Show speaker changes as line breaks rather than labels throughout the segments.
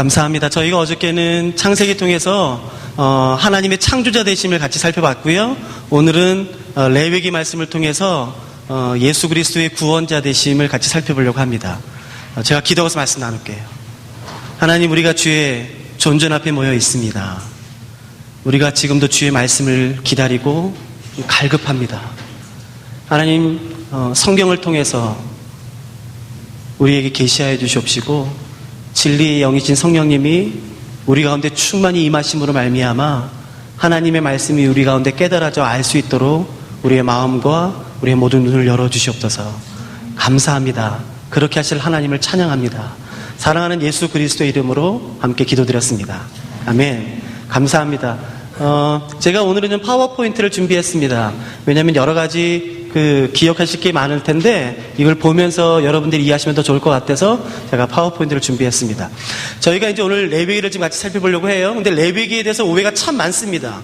감사합니다. 저희가 어저께는 창세기 통해서 하나님의 창조자 되심을 같이 살펴봤고요. 오늘은 레위기 말씀을 통해서 예수 그리스도의 구원자 되심을 같이 살펴보려고 합니다. 제가 기도해서 말씀 나눌게요. 하나님, 우리가 주의 존전 앞에 모여 있습니다. 우리가 지금도 주의 말씀을 기다리고 갈급합니다. 하나님, 성경을 통해서 우리에게 계시하여 주시옵시고 진리의 영이신 성령님이 우리 가운데 충만히 임하심으로 말미암아 하나님의 말씀이 우리 가운데 깨달아져 알 수 있도록 우리의 마음과 우리의 모든 눈을 열어주시옵소서. 감사합니다. 그렇게 하실 하나님을 찬양합니다. 사랑하는 예수 그리스도의 이름으로 함께 기도드렸습니다. 아멘. 감사합니다. 제가 오늘은 좀 파워포인트를 준비했습니다. 왜냐하면 여러 가지 기억하실 게 많을 텐데 이걸 보면서 여러분들이 이해하시면 더 좋을 것 같아서 제가 파워포인트를 준비했습니다. 저희가 이제 오늘 레위기를 좀 같이 살펴보려고 해요. 근데 레위기에 대해서 오해가 참 많습니다.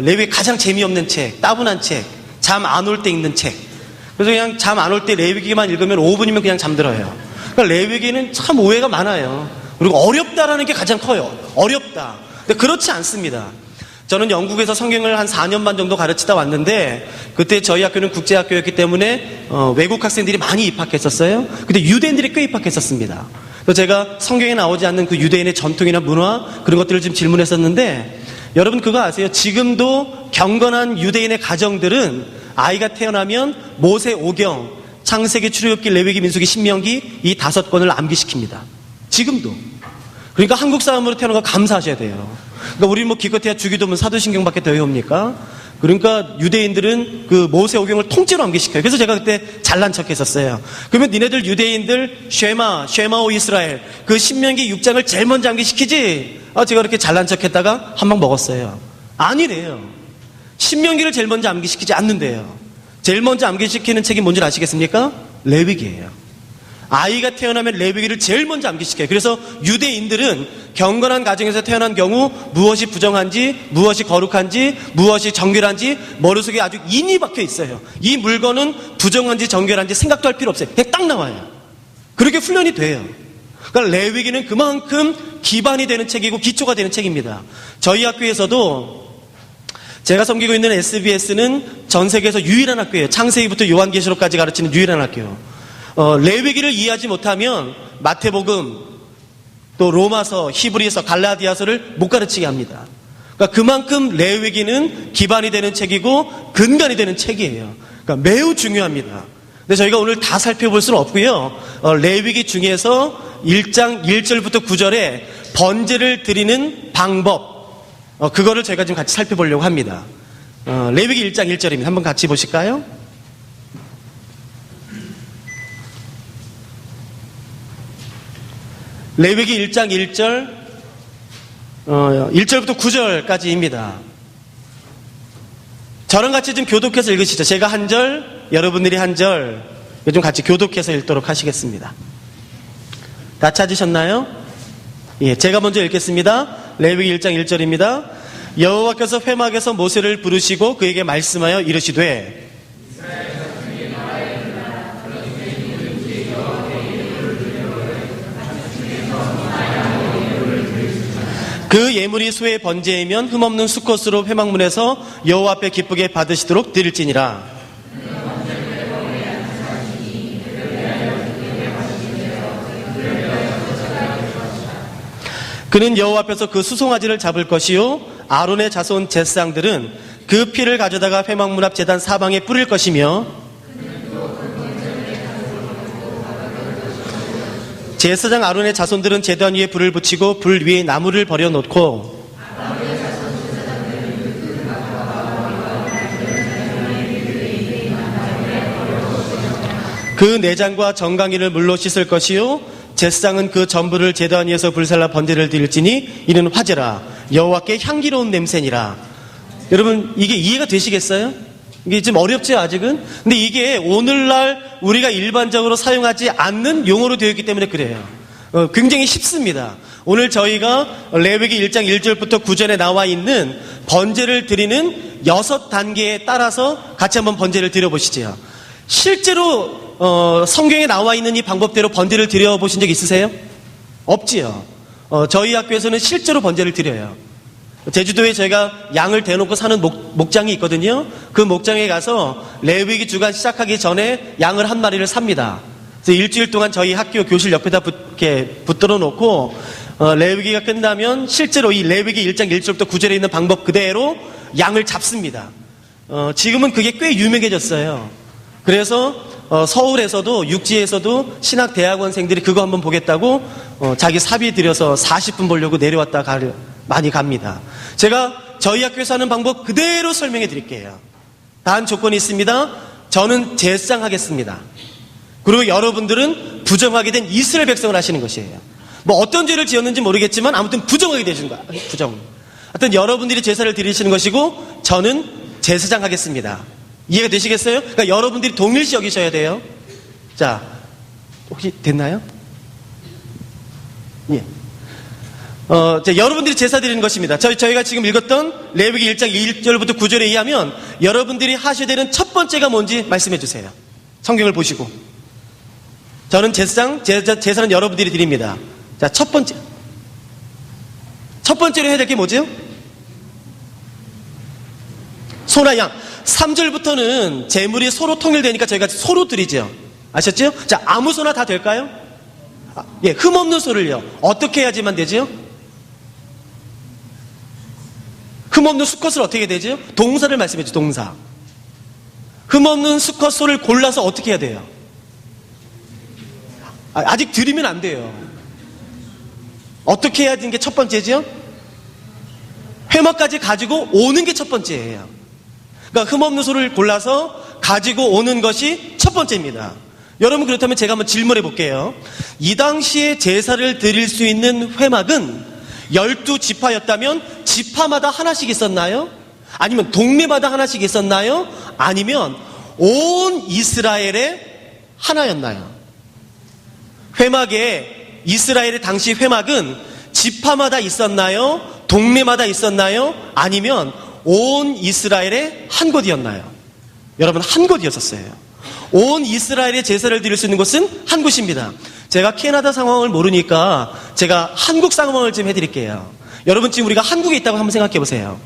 레위기 가장 재미없는 책, 따분한 책, 잠 안 올 때 읽는 책. 그래서 그냥 잠 안 올 때 레위기만 읽으면 5분이면 그냥 잠들어요. 그러니까 레위기는 참 오해가 많아요. 그리고 어렵다라는 게 가장 커요. 어렵다. 근데 그렇지 않습니다. 저는 영국에서 성경을 한 4년 반 정도 가르치다 왔는데 그때 저희 학교는 국제학교였기 때문에 외국 학생들이 많이 입학했었어요. 근데 유대인들이 꽤 입학했었습니다. 그래서 제가 성경에 나오지 않는 그 유대인의 전통이나 문화 그런 것들을 좀 질문했었는데 여러분 그거 아세요? 지금도 경건한 유대인의 가정들은 아이가 태어나면 모세 오경, 창세기, 출애굽기, 레위기, 민수기, 신명기 이 5권을 암기시킵니다. 지금도. 그러니까 한국 사람으로 태어난 거 감사하셔야 돼요. 그러니까 우리 기껏해야 주기도문 사도신경밖에 더 외웁니까? 그러니까 유대인들은 그 모세 오경을 통째로 암기시켜요. 그래서 제가 그때 잘난 척 했었어요. 그러면 니네들 유대인들 쉐마 오 이스라엘 그 신명기 6장을 제일 먼저 암기시키지? 제가 그렇게 잘난 척 했다가 한 방 먹었어요. 아니래요. 신명기를 제일 먼저 암기시키지 않는데요. 제일 먼저 암기시키는 책이 뭔지 아시겠습니까? 레위기예요. 아이가 태어나면 레위기를 제일 먼저 암기시켜요. 그래서 유대인들은 경건한 가정에서 태어난 경우 무엇이 부정한지, 무엇이 거룩한지, 무엇이 정결한지 머릿속에 아주 인이 박혀 있어요. 이 물건은 부정한지 정결한지 생각도 할 필요 없어요. 그냥 딱 나와요. 그렇게 훈련이 돼요. 그러니까 레위기는 그만큼 기반이 되는 책이고 기초가 되는 책입니다. 저희 학교에서도 제가 섬기고 있는 SBS는 전 세계에서 유일한 학교예요. 창세기부터 요한계시록까지 가르치는 유일한 학교예요. 레위기를 이해하지 못하면 마태복음, 또 로마서, 히브리서, 갈라디아서를 못 가르치게 합니다. 그러니까 그만큼 레위기는 기반이 되는 책이고 근간이 되는 책이에요. 그러니까 매우 중요합니다. 근데 저희가 오늘 다 살펴볼 수는 없고요. 레위기 중에서 1장 1절부터 9절에 번제를 드리는 방법, 그거를 저희가 지금 같이 살펴보려고 합니다. 레위기 1장 1절입니다. 한번 같이 보실까요? 레위기 1장 1절, 1절부터 9절까지입니다. 저랑 같이 좀 교독해서 읽으시죠. 제가 한 절, 여러분들이 한 절, 좀 같이 교독해서 읽도록 하시겠습니다. 다 찾으셨나요? 예, 제가 먼저 읽겠습니다. 레위기 1장 1절입니다. 여호와께서 회막에서 모세를 부르시고 그에게 말씀하여 이르시되 그 예물이 소의 번제이면 흠없는 수컷으로 회막문에서 여호와 앞에 기쁘게 받으시도록 드릴지니라. 그는 여호와 앞에서 그 수송아지를 잡을 것이요 아론의 자손 제사장들은 그 피를 가져다가 회막문 앞 제단 사방에 뿌릴 것이며 제사장 아론의 자손들은 제단 위에 불을 붙이고 불 위에 나무를 버려놓고 그 내장과 정강이를 물로 씻을 것이요 제사장은 그 전부를 제단 위에서 불살라 번제를 드릴지니 이는 화제라 여호와께 향기로운 냄새니라. 여러분 이게 이해가 되시겠어요? 이게 좀 어렵죠 아직은? 근데 이게 오늘날 우리가 일반적으로 사용하지 않는 용어로 되어 있기 때문에 그래요. 굉장히 쉽습니다. 오늘 저희가 레위기 1장 1절부터 9절에 나와 있는 번제를 드리는 6단계에 따라서 같이 한번 번제를 드려보시죠. 실제로 성경에 나와 있는 이 방법대로 번제를 드려보신 적 있으세요? 없지요. 저희 학교에서는 실제로 번제를 드려요. 제주도에 저희가 양을 대놓고 사는 목장이 있거든요. 그 목장에 가서 레위기 주간 시작하기 전에 양을 한 마리를 삽니다. 그래서 일주일 동안 저희 학교 교실 옆에다 이렇게 붙들어 놓고 레위기가 끝나면 실제로 이 레위기 1장 1절부터 9절에 있는 방법 그대로 양을 잡습니다. 지금은 그게 꽤 유명해졌어요. 그래서 서울에서도 육지에서도 신학대학원생들이 그거 한번 보겠다고 자기 사비 들여서 40분 보려고 내려왔다 많이 갑니다. 제가 저희 학교에서 하는 방법 그대로 설명해 드릴게요. 단 조건이 있습니다. 저는 제사장 하겠습니다. 그리고 여러분들은 부정하게 된 이스라엘 백성을 하시는 것이에요. 뭐 어떤 죄를 지었는지 모르겠지만 아무튼 부정하게 되신 거야. 부정. 하여튼 여러분들이 제사를 드리시는 것이고 저는 제사장 하겠습니다. 이해가 되시겠어요? 그러니까 여러분들이 동일시 여기셔야 돼요. 자, 혹시 됐나요? 예. 여러분들이 제사 드리는 것입니다. 저희가 지금 읽었던 레위기 1장 1절부터 9절에 의하면 여러분들이 하셔야 되는 첫 번째가 뭔지 말씀해 주세요. 성경을 보시고. 저는 제사는 여러분들이 드립니다. 자, 첫 번째로 해야 될 게 뭐죠? 소나 양. 3절부터는 제물이 소로 통일되니까 저희가 소로 드리죠. 아셨죠? 자, 아무 소나 다 될까요? 예, 흠없는 소를요. 어떻게 해야지만 되죠? 흠없는 수컷을 어떻게 되죠? 동사를 말씀해 주죠. 동사. 흠없는 수컷 소를 골라서 어떻게 해야 돼요? 아직 드리면 안 돼요. 어떻게 해야 되는 게 첫 번째죠? 회막까지 가지고 오는 게 첫 번째예요. 그러니까 흠없는 소를 골라서 가지고 오는 것이 첫 번째입니다. 여러분 그렇다면 제가 한번 질문해 볼게요. 이 당시에 제사를 드릴 수 있는 회막은 12지파였다면 지파마다 하나씩 있었나요? 아니면 동네마다 하나씩 있었나요? 아니면 온 이스라엘의 하나였나요? 회막에 이스라엘의 당시 회막은 지파마다 있었나요? 동네마다 있었나요? 아니면 온 이스라엘의 한 곳이었나요? 여러분 한 곳이었었어요. 온 이스라엘의 제사를 드릴 수 있는 곳은 한 곳입니다. 제가 캐나다 상황을 모르니까 제가 한국 상황을 좀 해드릴게요. 여러분 지금 우리가 한국에 있다고 한번 생각해 보세요.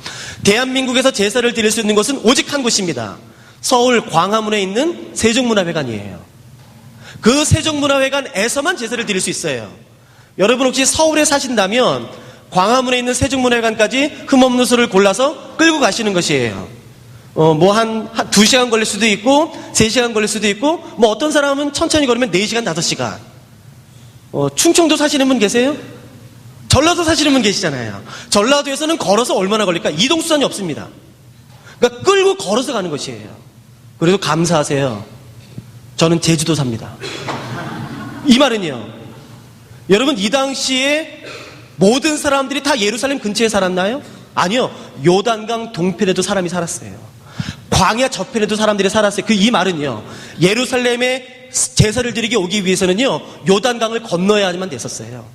대한민국에서 제사를 드릴 수 있는 곳은 오직 한 곳입니다. 서울 광화문에 있는 세종문화회관이에요. 그 세종문화회관에서만 제사를 드릴 수 있어요. 여러분 혹시 서울에 사신다면 광화문에 있는 세종문화회관까지 흠없는 소를 골라서 끌고 가시는 것이에요. 뭐 한 2시간 걸릴 수도 있고 3시간 걸릴 수도 있고 뭐 어떤 사람은 천천히 걸으면 4시간 5시간. 충청도 사시는 분 계세요? 전라도 사시는 분 계시잖아요. 전라도에서는 걸어서 얼마나 걸릴까? 이동수단이 없습니다. 그러니까 끌고 걸어서 가는 것이에요. 그래도 감사하세요. 저는 제주도 삽니다. 이 말은요. 여러분 이 당시에 모든 사람들이 다 예루살렘 근처에 살았나요? 아니요. 요단강 동편에도 사람이 살았어요. 광야 저편에도 사람들이 살았어요. 이 말은요. 예루살렘에 제사를 드리기 오기 위해서는요. 요단강을 건너야지만 됐었어요.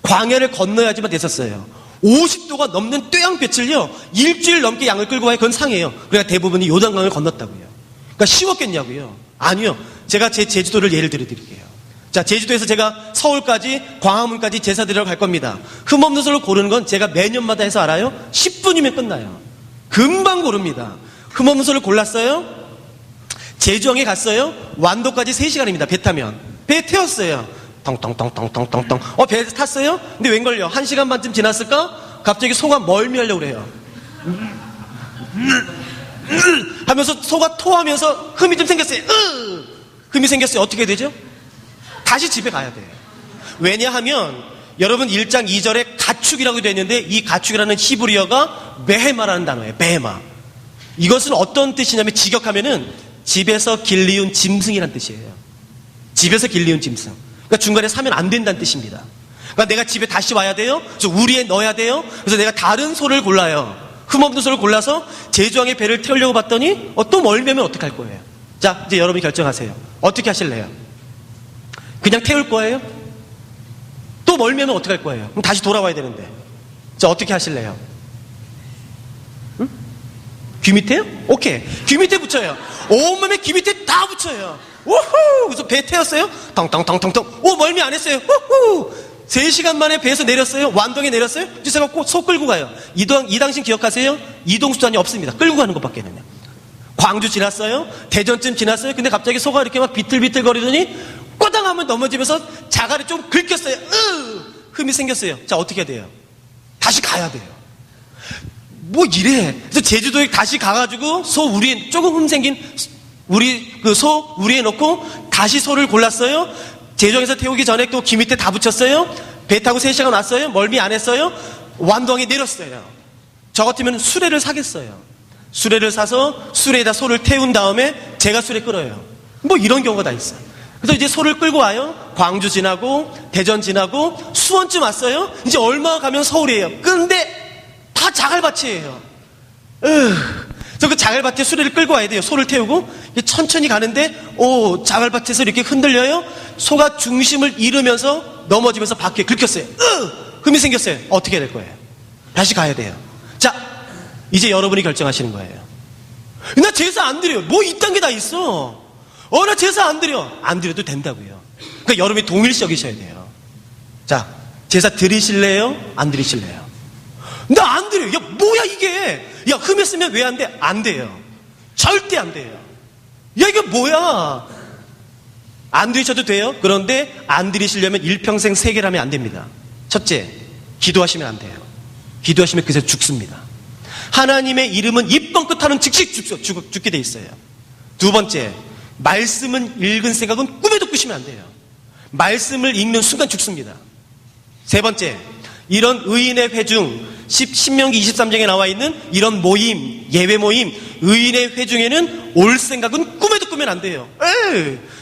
광야를 건너야지만 됐었어요. 50도가 넘는 뙤양볕을요. 일주일 넘게 양을 끌고 와야 그건 상해요. 그러니까 대부분이 요단강을 건넜다고요. 그러니까 쉬웠겠냐고요. 아니요. 제가 제 제주도를 예를 들어드릴게요. 자, 제주도에서 제가 서울까지 광화문까지 제사 드리러 갈 겁니다. 흠없는 소를 고르는 건 제가 매년마다 해서 알아요? 10분이면 끝나요. 금방 고릅니다. 흠없는 소를 골랐어요. 제주항에 갔어요. 완도까지 3시간입니다. 배 타면. 배 태웠어요. 텅텅텅텅텅텅텅. 배 탔어요? 근데 웬걸요? 1시간 반쯤 지났을까? 갑자기 소가 멀미하려고 그래요. 하면서 소가 토하면서 흠이 좀 생겼어요. 흠이 생겼어요. 어떻게 되죠? 다시 집에 가야 돼요. 왜냐하면 여러분 1장 2절에 가축이라고 되어 있는데 이 가축이라는 히브리어가 베헤마라는 단어예요. 베헤마. 이것은 어떤 뜻이냐면 직역하면은 집에서 길리운 짐승이란 뜻이에요. 집에서 길리운 짐승. 그러니까 중간에 사면 안 된다는 뜻입니다. 그러니까 내가 집에 다시 와야 돼요. 그래서 우리에 넣어야 돼요. 그래서 내가 다른 소를 골라요. 흠없는 소를 골라서 제주항에 배를 태우려고 봤더니 또 멀미면 어떡할 거예요? 자, 이제 여러분이 결정하세요. 어떻게 하실래요? 그냥 태울 거예요? 또 멀미면 어떡할 거예요? 그럼 다시 돌아와야 되는데. 자, 어떻게 하실래요? 응? 귀 밑에요? 오케이. 귀 밑에 붙여요. 온몸에 귀 밑에 다 붙여요. 우후! 그래서 배 태웠어요? 텅텅텅텅텅. 오, 멀미 안 했어요. 우후! 3시간 만에 배에서 내렸어요. 완동에 내렸어요. 제가 소 끌고 가요. 이 당시 기억하세요? 이동수단이 없습니다. 끌고 가는 것밖에는요. 광주 지났어요. 대전쯤 지났어요. 근데 갑자기 소가 이렇게 막 비틀비틀 거리더니 꼬당 하면 넘어지면서 자갈이 좀 긁혔어요. 흠이 생겼어요. 자, 어떻게 해야 돼요? 다시 가야 돼요. 뭐 이래. 그래서 제주도에 다시 가가지고 소 우리에 조금 흠 생긴 소 우리에 넣고 다시 소를 골랐어요. 제주항에서 태우기 전에 또 기 밑에 다 붙였어요. 배 타고 3시간 왔어요. 멀미 안 했어요. 완도항에 내렸어요. 저 같으면 수레를 사겠어요. 수레를 사서 수레에다 소를 태운 다음에 제가 수레 끌어요. 뭐 이런 경우가 다 있어요. 그래서 이제 소를 끌고 와요. 광주 지나고 대전 지나고 수원쯤 왔어요. 이제 얼마 가면 서울이에요. 근데 다 자갈밭이에요. 그래서 그 자갈밭에 수레를 끌고 와야 돼요. 소를 태우고 천천히 가는데 자갈밭에서 이렇게 흔들려요. 소가 중심을 잃으면서 넘어지면서 바퀴에 긁혔어요. 흠이 생겼어요. 어떻게 해야 될 거예요? 다시 가야 돼요. 자, 이제 여러분이 결정하시는 거예요. 나 제사 안 드려요. 뭐 이딴 게 다 있어. 나 제사 안 드려. 안 드려도 된다고요. 그러니까 여러분이 동일시여기셔야 돼요. 자, 제사 드리실래요? 안 드리실래요? 나 안 드려요. 야, 뭐야 이게. 야, 흠했으면 왜 안 돼? 안 돼요. 절대 안 돼요. 야, 이게 뭐야. 안 드리셔도 돼요. 그런데 안 드리시려면 일평생 세계를 하면 안 됩니다. 첫째, 기도하시면 안 돼요. 기도하시면 그새 죽습니다. 하나님의 이름은 입 뻥끗하는 즉시 죽게 돼 있어요. 두 번째, 말씀은 읽은 생각은 꿈에도 꾸시면 안 돼요. 말씀을 읽는 순간 죽습니다. 세 번째, 이런 의인의 회중, 신명기 23장에 나와 있는 이런 모임, 예배 모임, 의인의 회중에는 올 생각은 꿈에도 꾸면 안 돼요.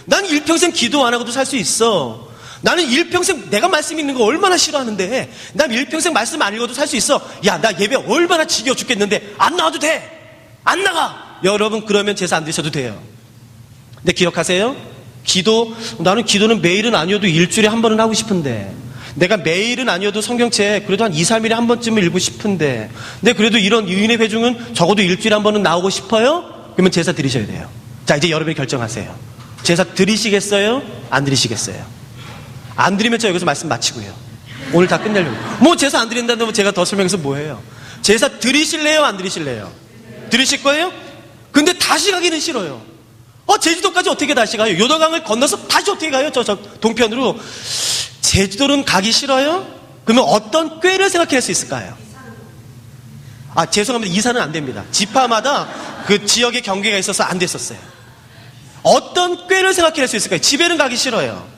난 일평생 기도 안 하고도 살 수 있어. 나는 일평생 내가 말씀 읽는 거 얼마나 싫어하는데 난 일평생 말씀 안 읽어도 살 수 있어. 야, 나 예배 얼마나 지겨워 죽겠는데 안 나와도 돼. 안 나가. 여러분, 그러면 제사 안 드셔도 돼요. 근데 기억하세요? 나는 기도는 매일은 아니어도 일주일에 한 번은 하고 싶은데, 내가 매일은 아니어도 성경책 그래도 한 2, 3일에 한 번쯤은 읽고 싶은데, 근데 그래도 이런 의인의 회중은 적어도 일주일에 한 번은 나오고 싶어요? 그러면 제사 드리셔야 돼요. 자, 이제 여러분이 결정하세요. 제사 드리시겠어요? 안 드리시겠어요? 안 드리면 저 여기서 말씀 마치고요. 오늘 다 끝내려고. 뭐 제사 안 드린다면 제가 더 설명해서 뭐예요? 제사 드리실래요? 안 드리실래요? 드리실 거예요? 근데 다시 가기는 싫어요. 제주도까지 어떻게 다시 가요? 요단강을 건너서 다시 어떻게 가요? 저 동편으로. 제주도는 가기 싫어요? 그러면 어떤 꾀를 생각할 수 있을까요? 죄송합니다. 이사는 안 됩니다. 지파마다 그 지역의 경계가 있어서 안 됐었어요. 어떤 꾀를 생각할 수 있을까요? 집에는 가기 싫어요.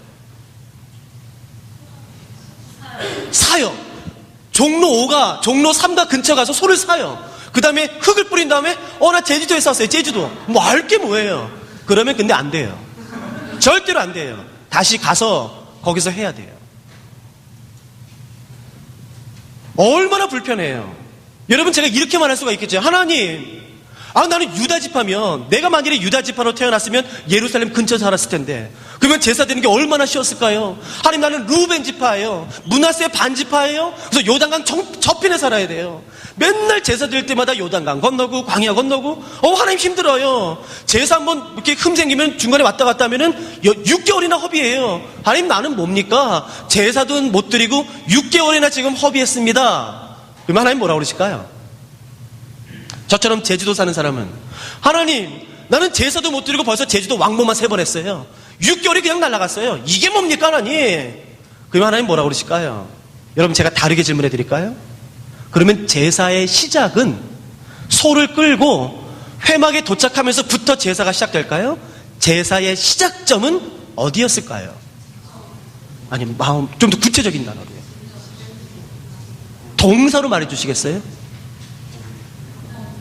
사요. 종로 5가, 종로 3가 근처 가서 소를 사요. 그 다음에 흙을 뿌린 다음에, 나 제주도에 샀어요. 제주도. 뭐 알 게 뭐예요? 그러면 근데 안 돼요. 절대로 안 돼요. 다시 가서 거기서 해야 돼요. 얼마나 불편해요. 여러분, 제가 이렇게 말할 수가 있겠죠. 하나님, 나는 유다지파면, 내가 만일에 유다지파로 태어났으면 예루살렘 근처에 살았을 텐데, 그러면 제사 드리는 게 얼마나 쉬웠을까요? 하나님, 나는 루벤 지파예요. 므낫세 반지파예요. 그래서 요단강 저편에 살아야 돼요. 맨날 제사 드릴 때마다 요단강 건너고 광야 건너고, 하나님 힘들어요. 제사 한번 이렇게 흠 생기면 중간에 왔다 갔다 하면은 6개월이나 허비해요. 하나님, 나는 뭡니까? 제사도 못 드리고 6개월이나 지금 허비했습니다. 그러면 하나님 뭐라고 그러실까요? 저처럼 제주도 사는 사람은, 하나님, 나는 제사도 못 드리고 벌써 제주도 왕복만 3번 했어요. 6개월이 그냥 날아갔어요. 이게 뭡니까, 하나님? 그러면 하나님 뭐라고 그러실까요? 여러분, 제가 다르게 질문해 드릴까요? 그러면 제사의 시작은 소를 끌고 회막에 도착하면서부터 제사가 시작될까요? 제사의 시작점은 어디였을까요? 아니, 좀 더 구체적인 단어로요. 동사로 말해 주시겠어요?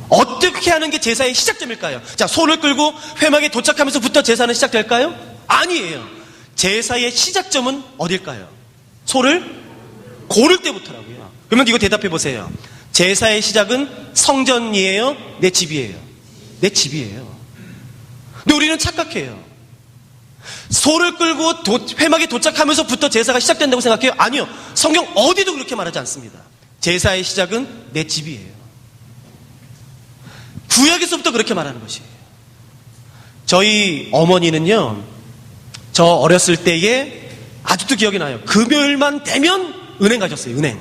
어떻게 하는 게 제사의 시작점일까요? 자, 소를 끌고 회막에 도착하면서부터 제사는 시작될까요? 아니에요. 제사의 시작점은 어딜까요? 소를 고를 때부터라고요. 그러면 이거 대답해 보세요. 제사의 시작은 성전이에요? 내 집이에요? 내 집이에요. 근데 우리는 착각해요. 소를 끌고 회막에 도착하면서부터 제사가 시작된다고 생각해요? 아니요. 성경 어디도 그렇게 말하지 않습니다. 제사의 시작은 내 집이에요. 구약에서부터 그렇게 말하는 것이에요. 저희 어머니는요, 저 어렸을 때에 아직도 기억이 나요. 금요일만 되면 은행 가셨어요. 은행.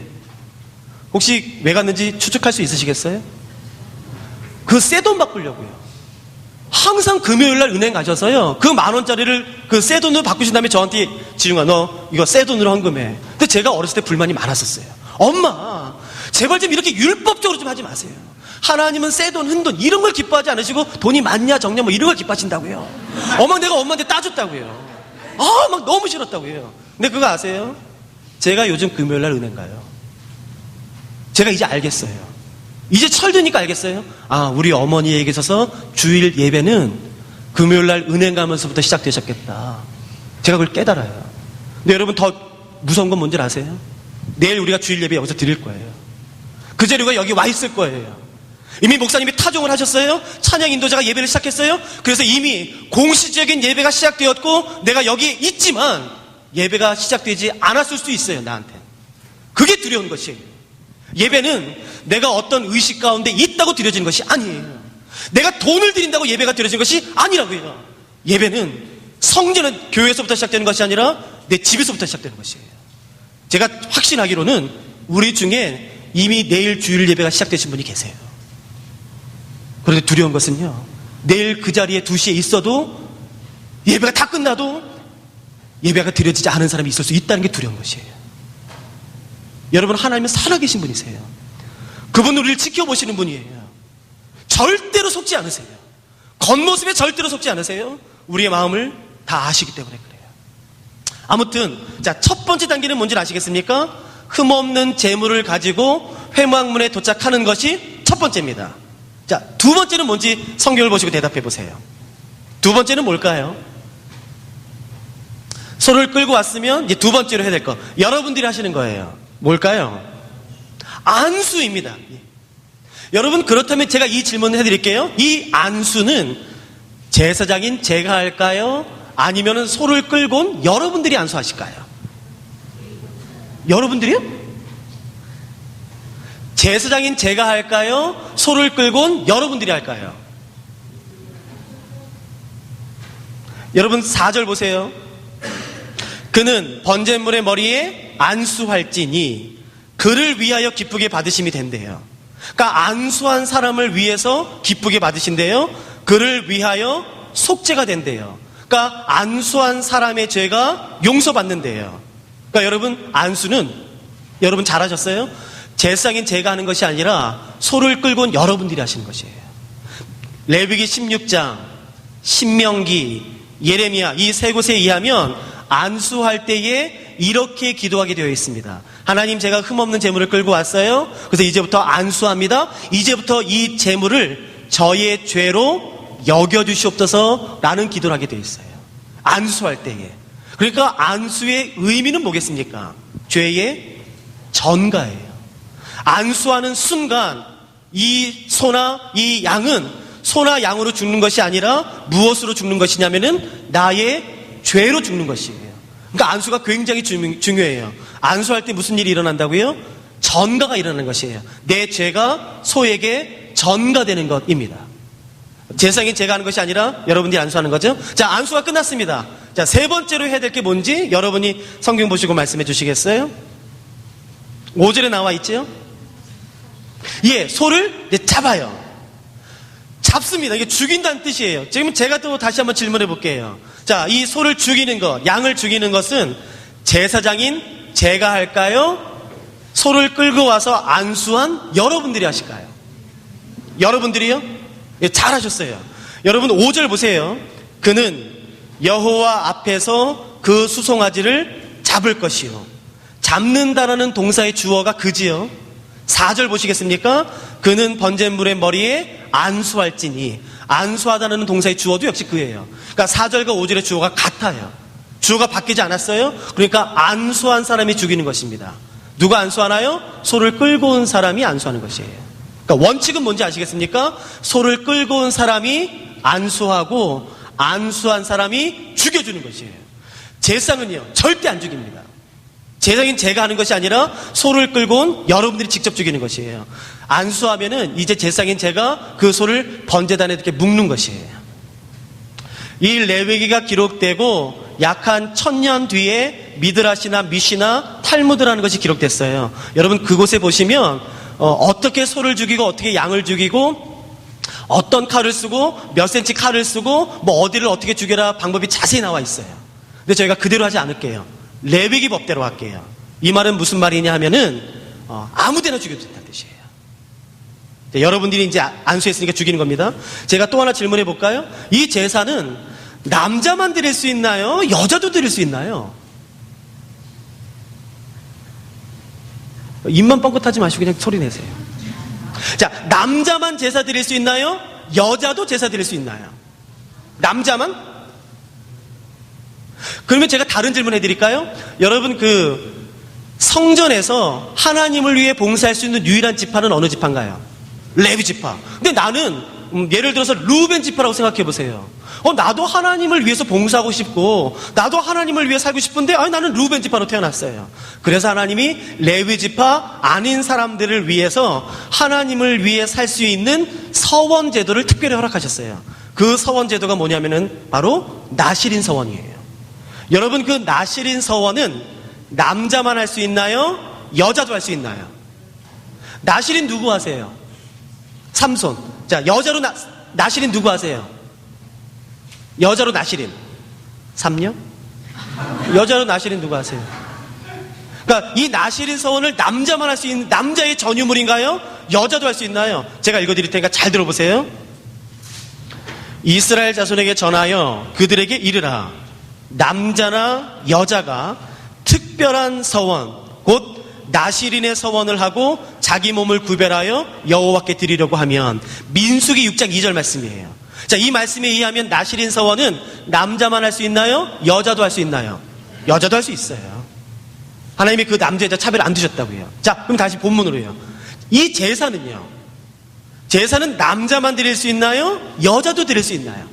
혹시 왜 갔는지 추측할 수 있으시겠어요? 그 새 돈 바꾸려고요. 항상 금요일날 은행 가셔서요, 그 10,000원짜리를 그 새 돈으로 바꾸신 다음에 저한테, 지웅아 너 이거 새 돈으로 헌금해. 근데 제가 어렸을 때 불만이 많았었어요. 엄마 제발 좀 이렇게 율법적으로 좀 하지 마세요. 하나님은 새 돈, 흔돈 이런 걸 기뻐하지 않으시고 돈이 많냐 적냐 뭐 이런 걸 기뻐하신다고요. 내가 엄마한테 따줬다고요. 막 너무 싫었다고요. 근데 그거 아세요? 제가 요즘 금요일날 은행 가요. 제가 이제 알겠어요. 이제 철드니까 알겠어요. 우리 어머니에게 있어서 주일 예배는 금요일날 은행 가면서부터 시작되셨겠다. 제가 그걸 깨달아요. 근데 여러분 더 무서운 건 뭔지 아세요? 내일 우리가 주일 예배 여기서 드릴 거예요. 그 자료가 여기 와 있을 거예요. 이미 목사님이 타종을 하셨어요. 찬양 인도자가 예배를 시작했어요. 그래서 이미 공식적인 예배가 시작되었고 내가 여기 있지만 예배가 시작되지 않았을 수 있어요. 나한테. 그게 두려운 것이에요. 예배는 내가 어떤 의식 가운데 있다고 드려진 것이 아니에요. 내가 돈을 드린다고 예배가 드려진 것이 아니라고요. 예배는 성전은 교회에서부터 시작되는 것이 아니라 내 집에서부터 시작되는 것이에요. 제가 확신하기로는 우리 중에 이미 내일 주일 예배가 시작되신 분이 계세요. 그런데 두려운 것은요, 내일 그 자리에 2시에 있어도 예배가 다 끝나도 예배가 드려지지 않은 사람이 있을 수 있다는 게 두려운 것이에요. 여러분, 하나님은 살아계신 분이세요. 그분은 우리를 지켜보시는 분이에요. 절대로 속지 않으세요. 겉모습에 절대로 속지 않으세요. 우리의 마음을 다 아시기 때문에 그래요. 아무튼 자, 첫 번째 단계는 뭔지 아시겠습니까? 흠없는 재물을 가지고 회막문에 도착하는 것이 첫 번째입니다. 자, 두 번째는 뭔지 성경을 보시고 대답해 보세요. 두 번째는 뭘까요? 소를 끌고 왔으면 이제 두 번째로 해야 될 거, 여러분들이 하시는 거예요. 뭘까요? 안수입니다. 여러분, 그렇다면 제가 이 질문을 해드릴게요. 이 안수는 제사장인 제가 할까요? 아니면 소를 끌고 온 여러분들이 안수하실까요? 여러분들이요? 제사장인 제가 할까요? 소를 끌고 온 여러분들이 할까요? 여러분 4절 보세요. 그는 번제물의 머리에 안수할지니 그를 위하여 기쁘게 받으심이 된대요. 그러니까 안수한 사람을 위해서 기쁘게 받으신대요. 그를 위하여 속죄가 된대요. 그러니까 안수한 사람의 죄가 용서받는대요. 그러니까 여러분, 안수는 여러분 잘하셨어요? 제사장인 제가 하는 것이 아니라 소를 끌고 온 여러분들이 하시는 것이에요. 레위기 16장, 신명기, 예레미야 이 세 곳에 의하면 안수할 때에 이렇게 기도하게 되어 있습니다. 하나님, 제가 흠없는 제물을 끌고 왔어요. 그래서 이제부터 안수합니다. 이제부터 이 제물을 저의 죄로 여겨주시옵소서 라는 기도를 하게 되어 있어요. 안수할 때에. 그러니까 안수의 의미는 뭐겠습니까? 죄의 전가예요. 안수하는 순간 이 소나 이 양은 소나 양으로 죽는 것이 아니라 무엇으로 죽는 것이냐면은 나의 죄로 죽는 것이에요. 그러니까 안수가 굉장히 중요해요. 안수할 때 무슨 일이 일어난다고요? 전가가 일어나는 것이에요. 내 죄가 소에게 전가되는 것입니다. 제사장인 제가 하는 것이 아니라 여러분들이 안수하는 거죠. 자, 안수가 끝났습니다. 자, 세 번째로 해야 될 게 뭔지 여러분이 성경 보시고 말씀해 주시겠어요? 5절에 나와 있죠? 예, 소를 잡아요. 잡습니다. 이게 죽인다는 뜻이에요. 지금 제가 또 다시 한번 질문해 볼게요. 자, 이 소를 죽이는 것, 양을 죽이는 것은 제사장인 제가 할까요? 소를 끌고 와서 안수한 여러분들이 하실까요? 여러분들이요? 예, 잘하셨어요. 여러분 5절 보세요. 그는 여호와 앞에서 그 수송아지를 잡을 것이요. 잡는다라는 동사의 주어가 그지요. 4절 보시겠습니까? 그는 번제물의 머리에 안수할지니, 안수하다는 동사의 주어도 역시 그예요. 그러니까 4절과 5절의 주어가 같아요. 주어가 바뀌지 않았어요. 그러니까 안수한 사람이 죽이는 것입니다. 누가 안수하나요? 소를 끌고 온 사람이 안수하는 것이에요. 그러니까 원칙은 뭔지 아시겠습니까? 소를 끌고 온 사람이 안수하고 안수한 사람이 죽여주는 것이에요. 제사장은요, 절대 안 죽입니다. 제사장인 제가 하는 것이 아니라 소를 끌고 온 여러분들이 직접 죽이는 것이에요. 안수하면은 이제 제사장인 제가 그 소를 번제단에 이렇게 묶는 것이에요. 이 레위기가 기록되고 약 한 1000년 뒤에 미드라시나 미시나 탈무드라는 것이 기록됐어요. 여러분 그곳에 보시면 어떻게 소를 죽이고 어떻게 양을 죽이고 어떤 칼을 쓰고 몇 센치 칼을 쓰고 뭐 어디를 어떻게 죽여라 방법이 자세히 나와 있어요. 근데 저희가 그대로 하지 않을게요. 레위기 법대로 할게요. 이 말은 무슨 말이냐 하면은 아무데나 죽여도 된다는 뜻이에요. 여러분들이 이제 안수했으니까 죽이는 겁니다. 제가 또 하나 질문해 볼까요? 이 제사는 남자만 드릴 수 있나요? 여자도 드릴 수 있나요? 입만 뻥긋하지 마시고 그냥 소리 내세요. 자, 남자만 제사 드릴 수 있나요? 여자도 제사 드릴 수 있나요? 남자만? 그러면 제가 다른 질문 해드릴까요? 여러분 그 성전에서 하나님을 위해 봉사할 수 있는 유일한 지파는 어느 지파인가요? 레위 지파. 근데 나는 예를 들어서 루벤 지파라고 생각해 보세요. 나도 하나님을 위해서 봉사하고 싶고 나도 하나님을 위해 살고 싶은데 나는 루벤 지파로 태어났어요. 그래서 하나님이 레위 지파 아닌 사람들을 위해서 하나님을 위해 살 수 있는 서원 제도를 특별히 허락하셨어요. 그 서원 제도가 뭐냐면은 바로 나실인 서원이에요. 여러분 그 나실인 서원은 남자만 할 수 있나요? 여자도 할 수 있나요? 나실인 누구 하세요? 삼손. 자, 여자로 나실인 누구 하세요? 여자로 나실인. 삼녀? 여자로 나실인 누구 하세요? 그러니까 이 나실인 서원을 남자만 할 수 있는 남자의 전유물인가요? 여자도 할 수 있나요? 제가 읽어드릴 테니까 잘 들어보세요. 이스라엘 자손에게 전하여 그들에게 이르라. 남자나 여자가 특별한 서원 곧 나실인의 서원을 하고 자기 몸을 구별하여 여호와께 드리려고 하면 민수기 6장 2절 말씀이에요. 자, 이 말씀에 의하면 나실인 서원은 남자만 할 수 있나요? 여자도 할 수 있나요? 여자도 할 수 있어요. 하나님이 그 남자 여자 차별 안 두셨다고요. 자, 그럼 다시 본문으로요. 이 제사는요. 제사는 남자만 드릴 수 있나요? 여자도 드릴 수 있나요?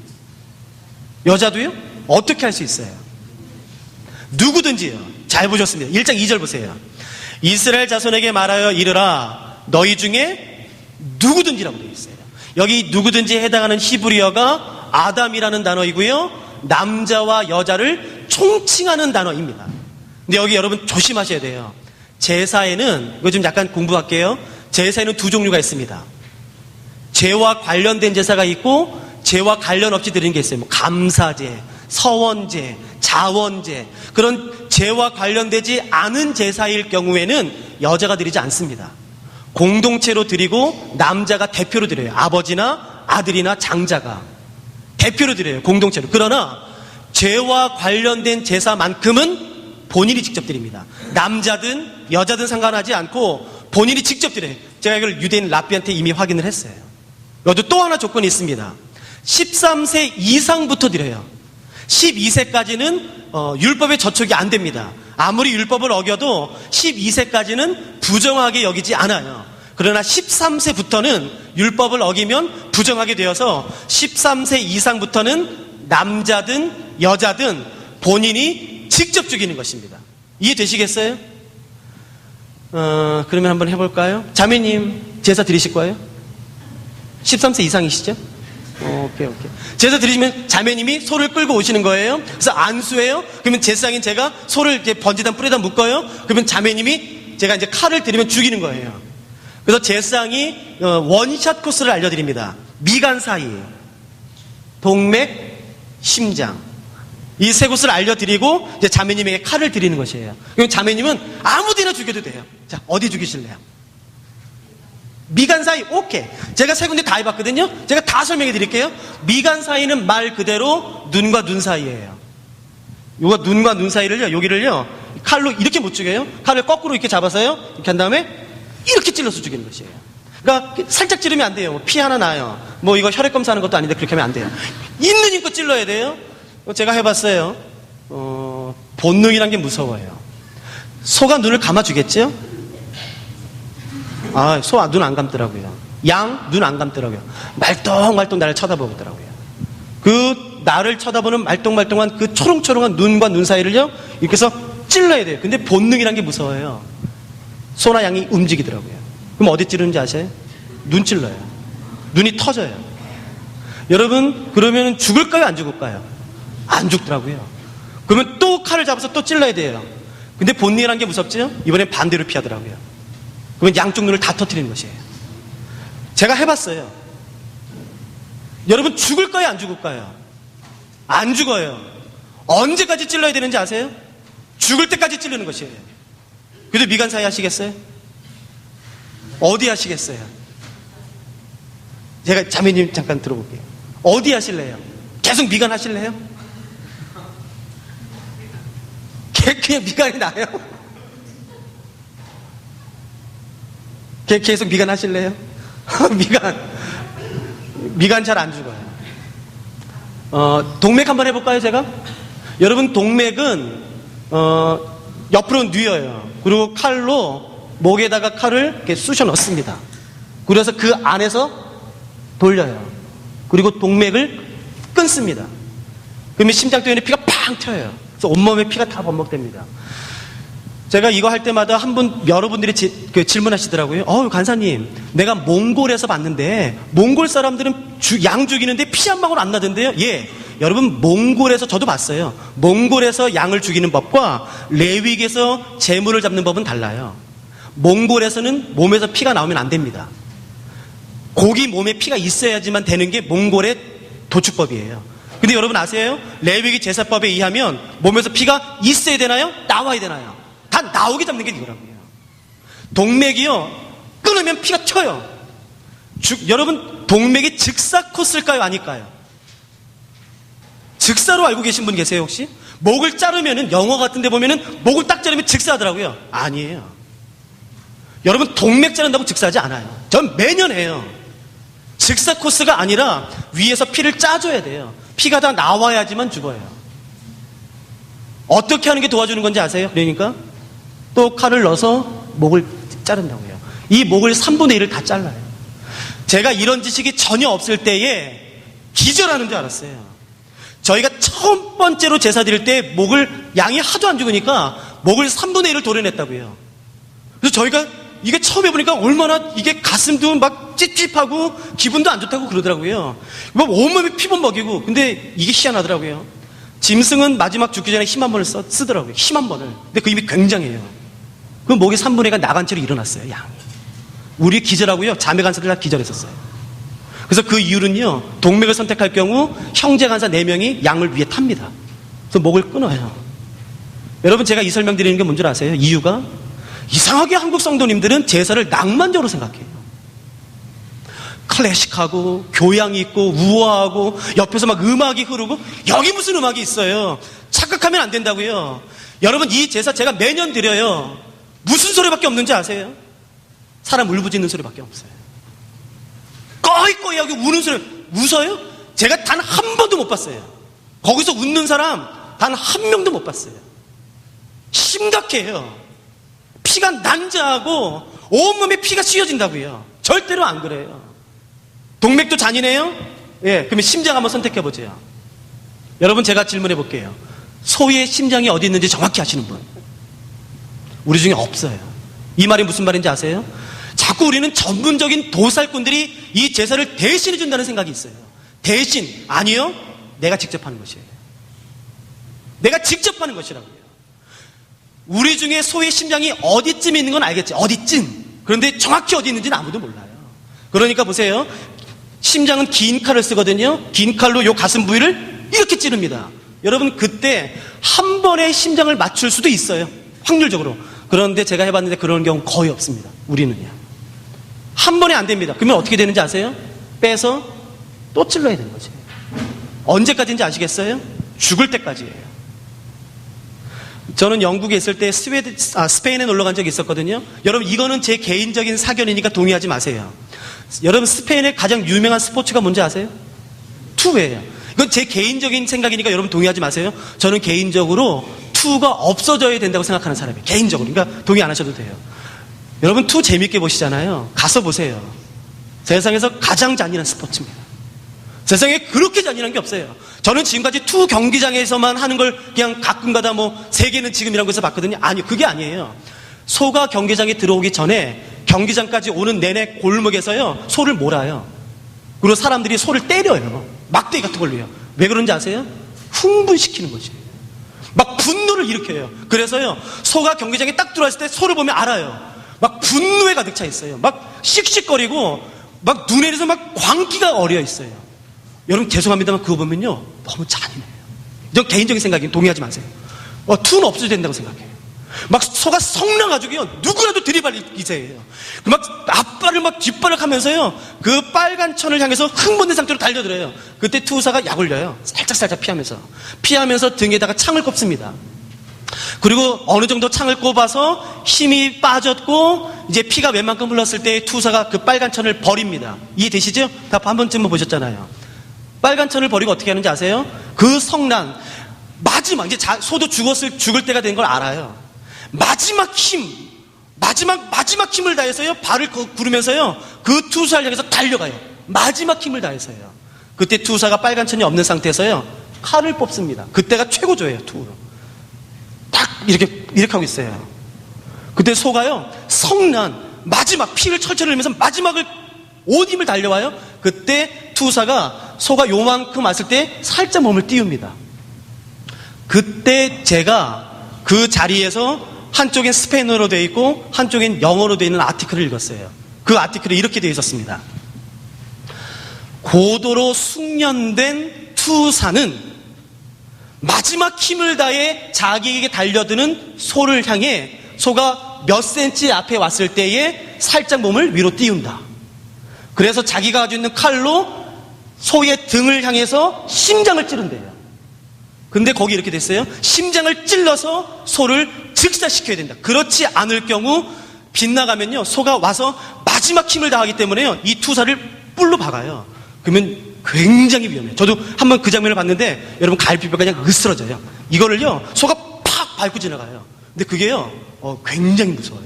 여자도요? 어떻게 할 수 있어요? 누구든지요. 잘 보셨습니다. 1장 2절 보세요. 이스라엘 자손에게 말하여 이르라. 너희 중에 누구든지라고 되어 있어요. 여기 누구든지에 해당하는 히브리어가 아담이라는 단어이고요. 남자와 여자를 총칭하는 단어입니다. 근데 여기 여러분 조심하셔야 돼요. 제사에는, 이거 좀 약간 공부할게요. 제사에는 두 종류가 있습니다. 죄와 관련된 제사가 있고 죄와 관련 없이 드리는 게 있어요. 뭐 감사제, 서원제, 자원제, 그런 죄와 관련되지 않은 제사일 경우에는 여자가 드리지 않습니다. 공동체로 드리고 남자가 대표로 드려요. 아버지나 아들이나 장자가 대표로 드려요. 공동체로. 그러나 죄와 관련된 제사만큼은 본인이 직접 드립니다. 남자든 여자든 상관하지 않고 본인이 직접 드려요. 제가 이걸 유대인 랍비한테 이미 확인을 했어요. 여기도 또 하나 조건이 있습니다. 13세 이상부터 드려요. 12세까지는 율법의 저촉이 안 됩니다. 아무리 율법을 어겨도 12세까지는 부정하게 여기지 않아요. 그러나 13세부터는 율법을 어기면 부정하게 되어서 13세 이상부터는 남자든 여자든 본인이 직접 죽이는 것입니다. 이해되시겠어요? 그러면 한번 해볼까요? 자매님 제사 드리실 거예요? 13세 이상이시죠? 오케이. 제사 드리시면 자매님이 소를 끌고 오시는 거예요. 그래서 안수해요. 그러면 제사장인 제가 소를 이제 번지단 뿌리다 묶어요. 그러면 자매님이 제가 이제 칼을 드리면 죽이는 거예요. 그래서 제사장이 원샷 코스를 알려드립니다. 미간 사이, 동맥, 심장. 이 세 곳을 알려드리고 이제 자매님에게 칼을 드리는 것이에요. 그럼 자매님은 아무데나 죽여도 돼요. 자, 어디 죽이실래요? 미간 사이, 오케이. 제가 세 군데 다 해봤거든요. 제가 다 설명해 드릴게요. 미간 사이는 말 그대로 눈과 눈 사이예요. 요거 눈과 눈 사이를요, 여기를요, 칼로 이렇게 못 죽여요. 칼을 거꾸로 이렇게 잡아서요, 이렇게 한 다음에 이렇게 찔러서 죽이는 것이에요. 그러니까 살짝 찌르면 안 돼요. 피 하나 나요. 뭐 이거 혈액 검사하는 것도 아닌데 그렇게 하면 안 돼요. 있는 힘껏 찔러야 돼요. 제가 해봤어요. 본능이란 게 무서워요. 소가 눈을 감아주겠죠? 소 눈 안 감더라고요. 양 눈 안 감더라고요. 말똥말똥 나를 쳐다보더라고요. 그 나를 쳐다보는 말똥말똥한 그 초롱초롱한 눈과 눈 사이를요, 이렇게 해서 찔러야 돼요. 근데 본능이란 게 무서워요. 소나 양이 움직이더라고요. 그럼 어디 찌르는지 아세요? 눈 찔러요. 눈이 터져요. 여러분, 그러면 죽을까요? 안 죽을까요? 안 죽더라고요. 그러면 또 칼을 잡아서 또 찔러야 돼요. 근데 본능이라는 게 무섭죠? 이번엔 반대로 피하더라고요. 그러면 양쪽 눈을 다 터뜨리는 것이에요. 제가 해봤어요. 여러분 죽을까요? 안 죽을까요? 안 죽어요. 언제까지 찔러야 되는지 아세요? 죽을 때까지 찌르는 것이에요. 그래도 미간 사이 하시겠어요? 어디 하시겠어요? 제가 자매님 잠깐 들어볼게요. 어디 하실래요? 계속 미간 하실래요? 그냥 미간이 나요? 계속 미간 하실래요? 미간 잘 안 죽어요. 동맥 한번 해볼까요, 제가? 여러분, 동맥은, 옆으로 뉘어요. 그리고 칼로 목에다가 칼을 이렇게 쑤셔 넣습니다. 그래서 그 안에서 돌려요. 그리고 동맥을 끊습니다. 그러면 심장도에 피가 팡 튀어요. 그래서 온몸에 피가 다 범벅됩니다. 제가 이거 할 때마다 여러분들이 질문하시더라고요. 간사님, 내가 몽골에서 봤는데, 몽골 사람들은 양 죽이는데 피 한 방울 안 나던데요? 예. 여러분, 몽골에서 저도 봤어요. 몽골에서 양을 죽이는 법과 레위기에서 재물을 잡는 법은 달라요. 몽골에서는 몸에서 피가 나오면 안 됩니다. 고기 몸에 피가 있어야지만 되는 게 몽골의 도축법이에요. 근데 여러분 아세요? 레위기 제사법에 의하면 몸에서 피가 있어야 되나요? 나와야 되나요? 다 나오게 잡는 게 이거라고요. 동맥이요, 끊으면 피가 튀어요. 여러분, 동맥이 즉사 코스일까요? 아닐까요? 즉사로 알고 계신 분 계세요, 혹시? 목을 자르면은, 영어 같은 데 보면은, 목을 딱 자르면 즉사하더라고요. 아니에요. 여러분, 동맥 자른다고 즉사하지 않아요. 전 매년 해요. 즉사 코스가 아니라 위에서 피를 짜줘야 돼요. 피가 다 나와야지만 죽어요. 어떻게 하는 게 도와주는 건지 아세요? 그러니까 또 칼을 넣어서 목을 자른다고요. 이 목을 3분의 1을 다 잘라요. 제가 이런 지식이 전혀 없을 때에 기절하는 줄 알았어요. 저희가 첫 번째로 제사 드릴 때 양이 하도 안 죽으니까 목을 3분의 1을 도려냈다고요. 그래서 저희가 이게 처음 해보니까 얼마나 이게 가슴도 막 찝찝하고 기분도 안 좋다고 그러더라고요. 막 온몸에 피번 먹이고. 근데 이게 희한하더라고요. 짐승은 마지막 죽기 전에 힘 한 번을 쓰더라고요. 힘 한 번을. 근데 그 힘이 굉장해요. 그 목이 3분의 1가 나간 채로 일어났어요, 양이. 우리 기절하고요, 자매 간사들 다 기절했었어요. 그래서 그 이유는요, 동맥을 선택할 경우 형제 간사 4명이 양을 위에 탑니다. 그래서 목을 끊어요. 여러분, 제가 이 설명 드리는 게 뭔 줄 아세요? 이유가 이상하게 한국 성도님들은 제사를 낭만적으로 생각해요. 클래식하고 교양이 있고 우아하고 옆에서 막 음악이 흐르고, 여기 무슨 음악이 있어요. 착각하면 안 된다고요. 여러분, 이 제사 제가 매년 드려요. 무슨 소리밖에 없는지 아세요? 사람 울부짖는 소리밖에 없어요. 꺼이꺼이 하고 우는 소리. 웃어요? 제가 단 한 번도 못 봤어요. 거기서 웃는 사람 단 한 명도 못 봤어요. 심각해요. 피가 난자하고 온몸에 피가 씌어진다고요. 절대로 안 그래요. 동맥도 잔인해요? 예, 그러면 심장 한번 선택해보세요. 여러분, 제가 질문해 볼게요. 소의 심장이 어디 있는지 정확히 아시는 분? 우리 중에 없어요. 이 말이 무슨 말인지 아세요? 자꾸 우리는 전문적인 도살꾼들이 이 제사를 대신해 준다는 생각이 있어요. 대신, 아니요, 내가 직접 하는 것이에요. 내가 직접 하는 것이라고요. 우리 중에 소의 심장이 어디쯤에 있는 건 알겠지. 어디쯤. 그런데 정확히 어디 있는지는 아무도 몰라요. 그러니까 보세요. 심장은 긴 칼을 쓰거든요. 긴 칼로 요 가슴 부위를 이렇게 찌릅니다. 여러분, 그때 한 번에 심장을 맞출 수도 있어요. 확률적으로. 그런데 제가 해봤는데 그런 경우 거의 없습니다. 우리는요. 한 번에 안 됩니다. 그러면 어떻게 되는지 아세요? 빼서 또 찔러야 되는 거죠. 언제까지인지 아시겠어요? 죽을 때까지예요. 저는 영국에 있을 때 스페인에 놀러 간 적이 있었거든요. 여러분, 이거는 제 개인적인 사견이니까 동의하지 마세요. 여러분, 스페인의 가장 유명한 스포츠가 뭔지 아세요? 투예요. 이건 제 개인적인 생각이니까 여러분 동의하지 마세요. 저는 개인적으로 투가 없어져야 된다고 생각하는 사람이에요. 개인적으로. 그러니까 동의 안 하셔도 돼요. 여러분, 투 재밌게 보시잖아요. 가서 보세요. 세상에서 가장 잔인한 스포츠입니다. 세상에 그렇게 잔인한 게 없어요. 저는 지금까지 투 경기장에서만 하는 걸 그냥 가끔가다 세계는 지금이라고 해서 봤거든요. 아니요, 그게 아니에요. 소가 경기장에 들어오기 전에 경기장까지 오는 내내 골목에서요, 소를 몰아요. 그리고 사람들이 소를 때려요. 막대기 같은 걸로요. 왜 그런지 아세요? 흥분시키는 거지. 막 분노를 일으켜요. 그래서요, 소가 경기장에 딱 들어왔을 때 소를 보면 알아요. 막 분노에 가득 차 있어요. 막 씩씩거리고 막 눈에서 막 광기가 어려 있어요. 여러분 죄송합니다만 그거 보면요 너무 잔인해요. 저 개인적인 생각이에요. 동의하지 마세요. 투는 없어도 된다고 생각해요. 막 소가 성나가지고요 누구라도 들이발릴 기세예요. 막 앞발을 막 뒷발을 하면서요 그 빨간 천을 향해서 흥분된 상태로 달려들어요. 그때 투사가 약 올려요. 살짝 피하면서 등에다가 창을 꼽습니다. 그리고 어느 정도 창을 꼽아서 힘이 빠졌고 이제 피가 웬만큼 흘렀을 때 투사가 그 빨간 천을 버립니다. 이해되시죠? 다 한 번쯤은 보셨잖아요. 빨간 천을 버리고 어떻게 하는지 아세요? 그 성난 마지막 이제 소도 죽을 때가 된 걸 알아요. 마지막 힘을 다해서요 발을 구르면서요 그 투사를 향해서 달려가요. 마지막 힘을 다해서요. 그때 투사가 빨간 천이 없는 상태에서요 칼을 뽑습니다. 그때가 최고조예요. 투로 딱 이렇게 하고 있어요. 그때 소가요 성난 마지막 피를 철철 흘리면서 마지막을 온 힘을 달려와요. 그때 투사가 소가 요만큼 왔을 때 살짝 몸을 띄웁니다. 그때 제가 그 자리에서 한쪽엔 스페인어로 되어 있고 한쪽엔 영어로 되어 있는 아티클을 읽었어요. 그 아티클에 이렇게 되어 있었습니다. 고도로 숙련된 투사는 마지막 힘을 다해 자기에게 달려드는 소를 향해 소가 몇 센치 앞에 왔을 때에 살짝 몸을 위로 띄운다. 그래서 자기가 가지고 있는 칼로 소의 등을 향해서 심장을 찌른대요. 근데 거기 이렇게 됐어요. 심장을 찔러서 소를 즉사시켜야 된다. 그렇지 않을 경우 빗나가면요 소가 와서 마지막 힘을 다하기 때문에요 이 투사를 뿔로 박아요. 그러면 굉장히 위험해요. 저도 한번 그 장면을 봤는데 여러분 갈비뼈가 그냥 으스러져요. 이거를요 소가 팍 밟고 지나가요. 근데 그게요 굉장히 무서워요.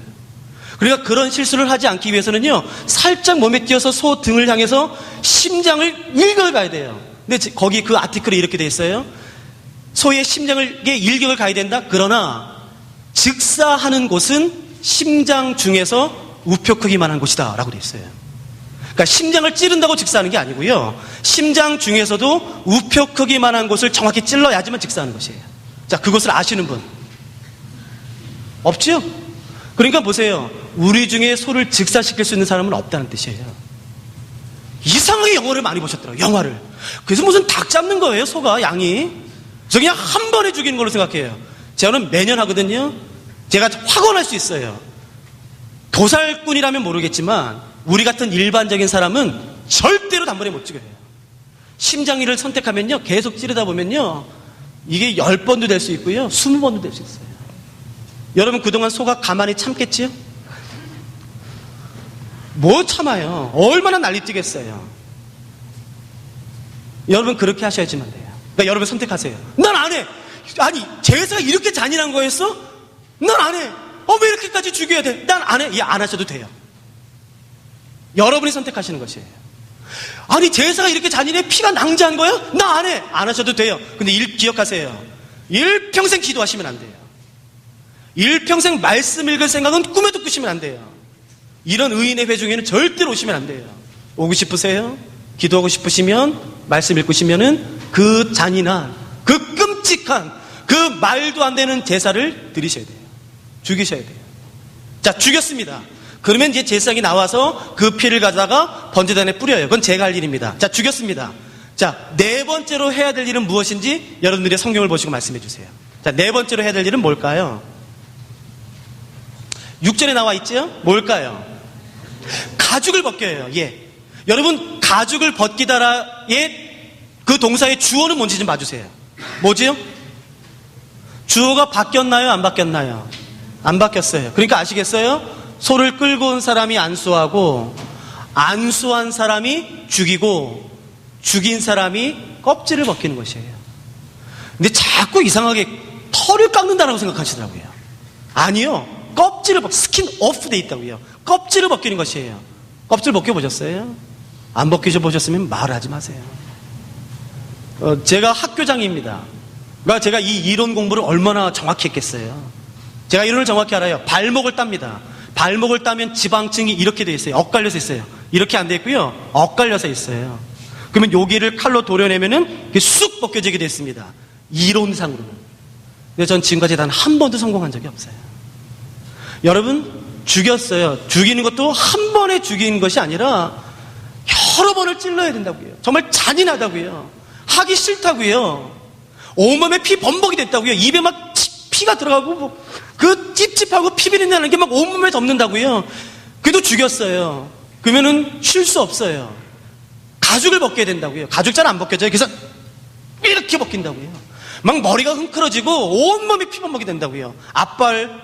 그러니까 그런 실수를 하지 않기 위해서는요 살짝 몸에 띄어서 소 등을 향해서 심장을 일격을 가야 돼요. 근데 거기 그 아티클에 이렇게 돼 있어요. 소의 심장을 일격을 가야 된다. 그러나 즉사하는 곳은 심장 중에서 우표 크기만한 곳이다 라고 돼 있어요. 그러니까 심장을 찌른다고 즉사하는 게 아니고요 심장 중에서도 우표 크기만한 곳을 정확히 찔러야지만 즉사하는 것이에요. 자, 그것을 아시는 분 없죠? 그러니까 보세요. 우리 중에 소를 즉사시킬 수 있는 사람은 없다는 뜻이에요. 이상하게 영화를 많이 보셨더라고요. 영화를. 그래서 무슨 닭 잡는 거예요 소가 양이. 저 그냥 한 번에 죽이는 걸로 생각해요. 저는 매년 하거든요. 제가 확언할 수 있어요. 도살꾼이라면 모르겠지만 우리 같은 일반적인 사람은 절대로 단번에 못 죽여요. 심장이를 선택하면요 계속 찌르다 보면요 이게 10번도 될 수 있고요 20번도 될 수 있어요. 여러분 그동안 소가 가만히 참겠지요? 뭐 참아요. 얼마나 난리 뛰겠어요. 여러분 그렇게 하셔야지만 돼요. 그러니까 여러분 선택하세요. 난 안 해. 아니 제사가 이렇게 잔인한 거였어? 난 안 해. 왜 이렇게까지 죽여야 돼? 난 안 해. 안 하셔도 돼요. 여러분이 선택하시는 것이에요. 아니 제사가 이렇게 잔인해? 피가 낭자한 거야? 나 안 해. 안 하셔도 돼요. 근데 기억하세요. 일평생 기도하시면 안 돼요. 일평생 말씀 읽을 생각은 꿈에도 꾸시면 안 돼요. 이런 의인의 회중에는 절대로 오시면 안 돼요. 오고 싶으세요? 기도하고 싶으시면 말씀 읽으시면은 그 잔인한 그 끔찍한 그 말도 안 되는 제사를 드리셔야 돼요. 죽이셔야 돼요. 자, 죽였습니다. 그러면 이제 제사장이 나와서 그 피를 가져다가 번제단에 뿌려요. 그건 제가 할 일입니다. 자, 죽였습니다. 자, 네 번째로 해야 될 일은 무엇인지 여러분들이 성경을 보시고 말씀해 주세요. 자, 네 번째로 해야 될 일은 뭘까요? 6절에 나와 있죠? 뭘까요? 가죽을 벗겨요. 예. 여러분, 가죽을 벗기다라의 그 동사의 주어는 뭔지 좀 봐주세요. 뭐지요? 주어가 바뀌었나요? 안 바뀌었나요? 안 바뀌었어요. 그러니까 아시겠어요? 소를 끌고 온 사람이 안수하고, 안수한 사람이 죽이고, 죽인 사람이 껍질을 벗기는 것이에요. 근데 자꾸 이상하게 털을 깎는다라고 생각하시더라고요. 아니요. 껍질을 스킨 오프 돼 있다고요. 껍질을 벗기는 것이에요. 껍질 벗겨보셨어요? 안 벗겨보셨으면 말하지 마세요. 제가 학교장입니다. 그러니까 제가 이 이론 공부를 얼마나 정확히 했겠어요. 제가 이론을 정확히 알아요. 발목을 땁니다. 발목을 따면 지방층이 이렇게 돼 있어요. 엇갈려서 있어요. 이렇게 안 돼 있고요. 엇갈려서 있어요. 그러면 여기를 칼로 도려내면은 쑥 벗겨지게 됐습니다. 이론상으로는. 근데 전 지금까지 단 한 번도 성공한 적이 없어요. 여러분, 죽였어요. 죽이는 것도 한 번에 죽이는 것이 아니라 여러 번을 찔러야 된다고요. 정말 잔인하다고요. 하기 싫다고요. 온몸에 피 범벅이 됐다고요. 입에 막 피가 들어가고 뭐 그 찝찝하고 피 비린내나는 게 막 온몸에 덮는다고요. 그래도 죽였어요. 그러면은 쉴 수 없어요. 가죽을 벗겨야 된다고요. 가죽 잘 안 벗겨져요. 그래서 이렇게 벗긴다고요. 막 머리가 흥크러지고 온몸이 피범벅이 된다고요. 앞발,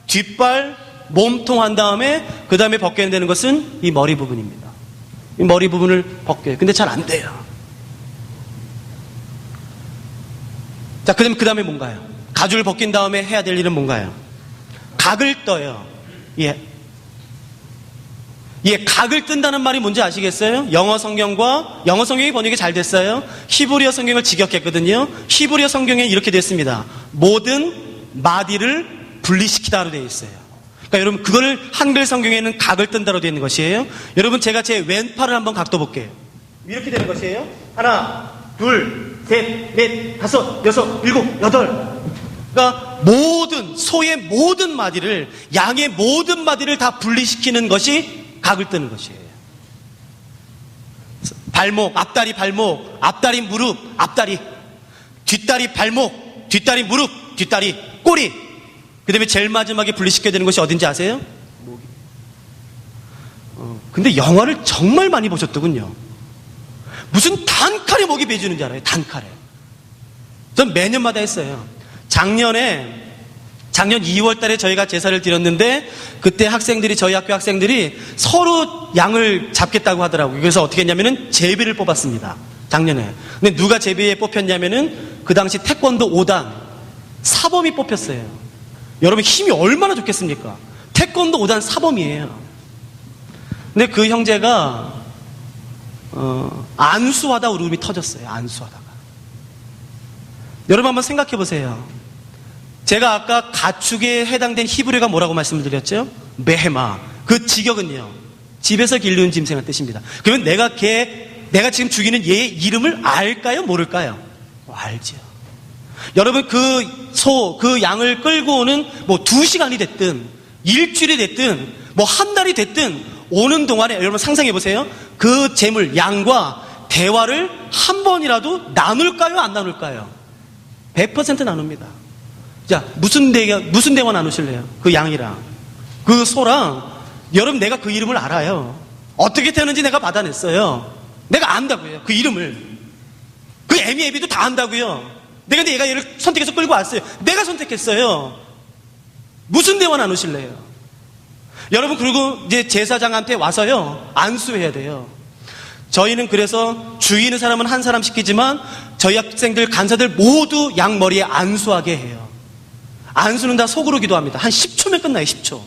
뒷발, 몸통 한 다음에 그 다음에 벗겨야 되는 것은 이 머리 부분입니다. 이 머리 부분을 벗겨요. 근데 잘 안 돼요. 자, 그 다음에 뭔가요? 가죽을 벗긴 다음에 해야 될 일은 뭔가요? 각을 떠요. 예. 각을 뜬다는 말이 뭔지 아시겠어요? 영어 성경이 번역이 잘 됐어요. 히브리어 성경을 직역했거든요. 히브리어 성경에 이렇게 됐습니다. 모든 마디를 분리시키다로 되어 있어요. 그러니까 여러분, 그거를 한글 성경에는 각을 뜬다로 되어 있는 것이에요. 여러분, 제가 제 왼팔을 한번 각도 볼게요. 이렇게 되는 것이에요. 하나, 둘, 셋, 넷, 다섯, 여섯, 일곱, 여덟. 그러니까 소의 모든 마디를, 양의 모든 마디를 다 분리시키는 것이 각을 뜨는 것이에요. 발목, 앞다리 발목, 앞다리 무릎, 앞다리, 뒷다리 발목, 뒷다리 무릎, 뒷다리 꼬리. 그 다음에 제일 마지막에 분리시켜야 되는 것이 어딘지 아세요? 목이. 근데 영화를 정말 많이 보셨더군요. 무슨 단칼에 목이 베지는지 알아요? 단칼에. 전 매년마다 했어요. 작년 2월 달에 저희가 제사를 드렸는데 그때 저희 학교 학생들이 서로 양을 잡겠다고 하더라고요. 그래서 어떻게 했냐면은 제비를 뽑았습니다. 작년에. 근데 누가 제비에 뽑혔냐면은 그 당시 태권도 5단 사범이 뽑혔어요. 여러분, 힘이 얼마나 좋겠습니까? 태권도 5단 사범이에요. 근데 그 형제가 안수하다 울음이 터졌어요. 안수하다가. 여러분 한번 생각해 보세요. 제가 아까 가축에 해당된 히브리어가 뭐라고 말씀을 드렸죠? 메헤마. 그 직역은요, 집에서 기르는 짐승의 뜻입니다. 그러면 내가 지금 죽이는 얘의 이름을 알까요? 모를까요? 알죠. 여러분, 그 양을 끌고 오는 2시간이 됐든 일주일이 됐든 한 달이 됐든 오는 동안에 여러분 상상해 보세요. 그 재물, 양과 대화를 한 번이라도 나눌까요? 안 나눌까요? 100% 나눕니다. 자, 무슨 대화 나누실래요? 그 양이랑 그 소랑. 여러분, 내가 그 이름을 알아요. 어떻게 되는지 내가 받아냈어요. 내가 안다고요. 그 이름을. 그 애미애비도 다 안다고요. 내가 얘를 선택해서 끌고 왔어요. 내가 선택했어요. 무슨 대화 나누실래요? 여러분, 그리고 이제 제사장한테 와서요, 안수해야 돼요. 저희는 그래서 죽이는 사람은 한 사람 시키지만 저희 학생들, 간사들 모두 양 머리에 안수하게 해요. 안수는 다 속으로 기도합니다. 한 10초면 끝나요. 10초.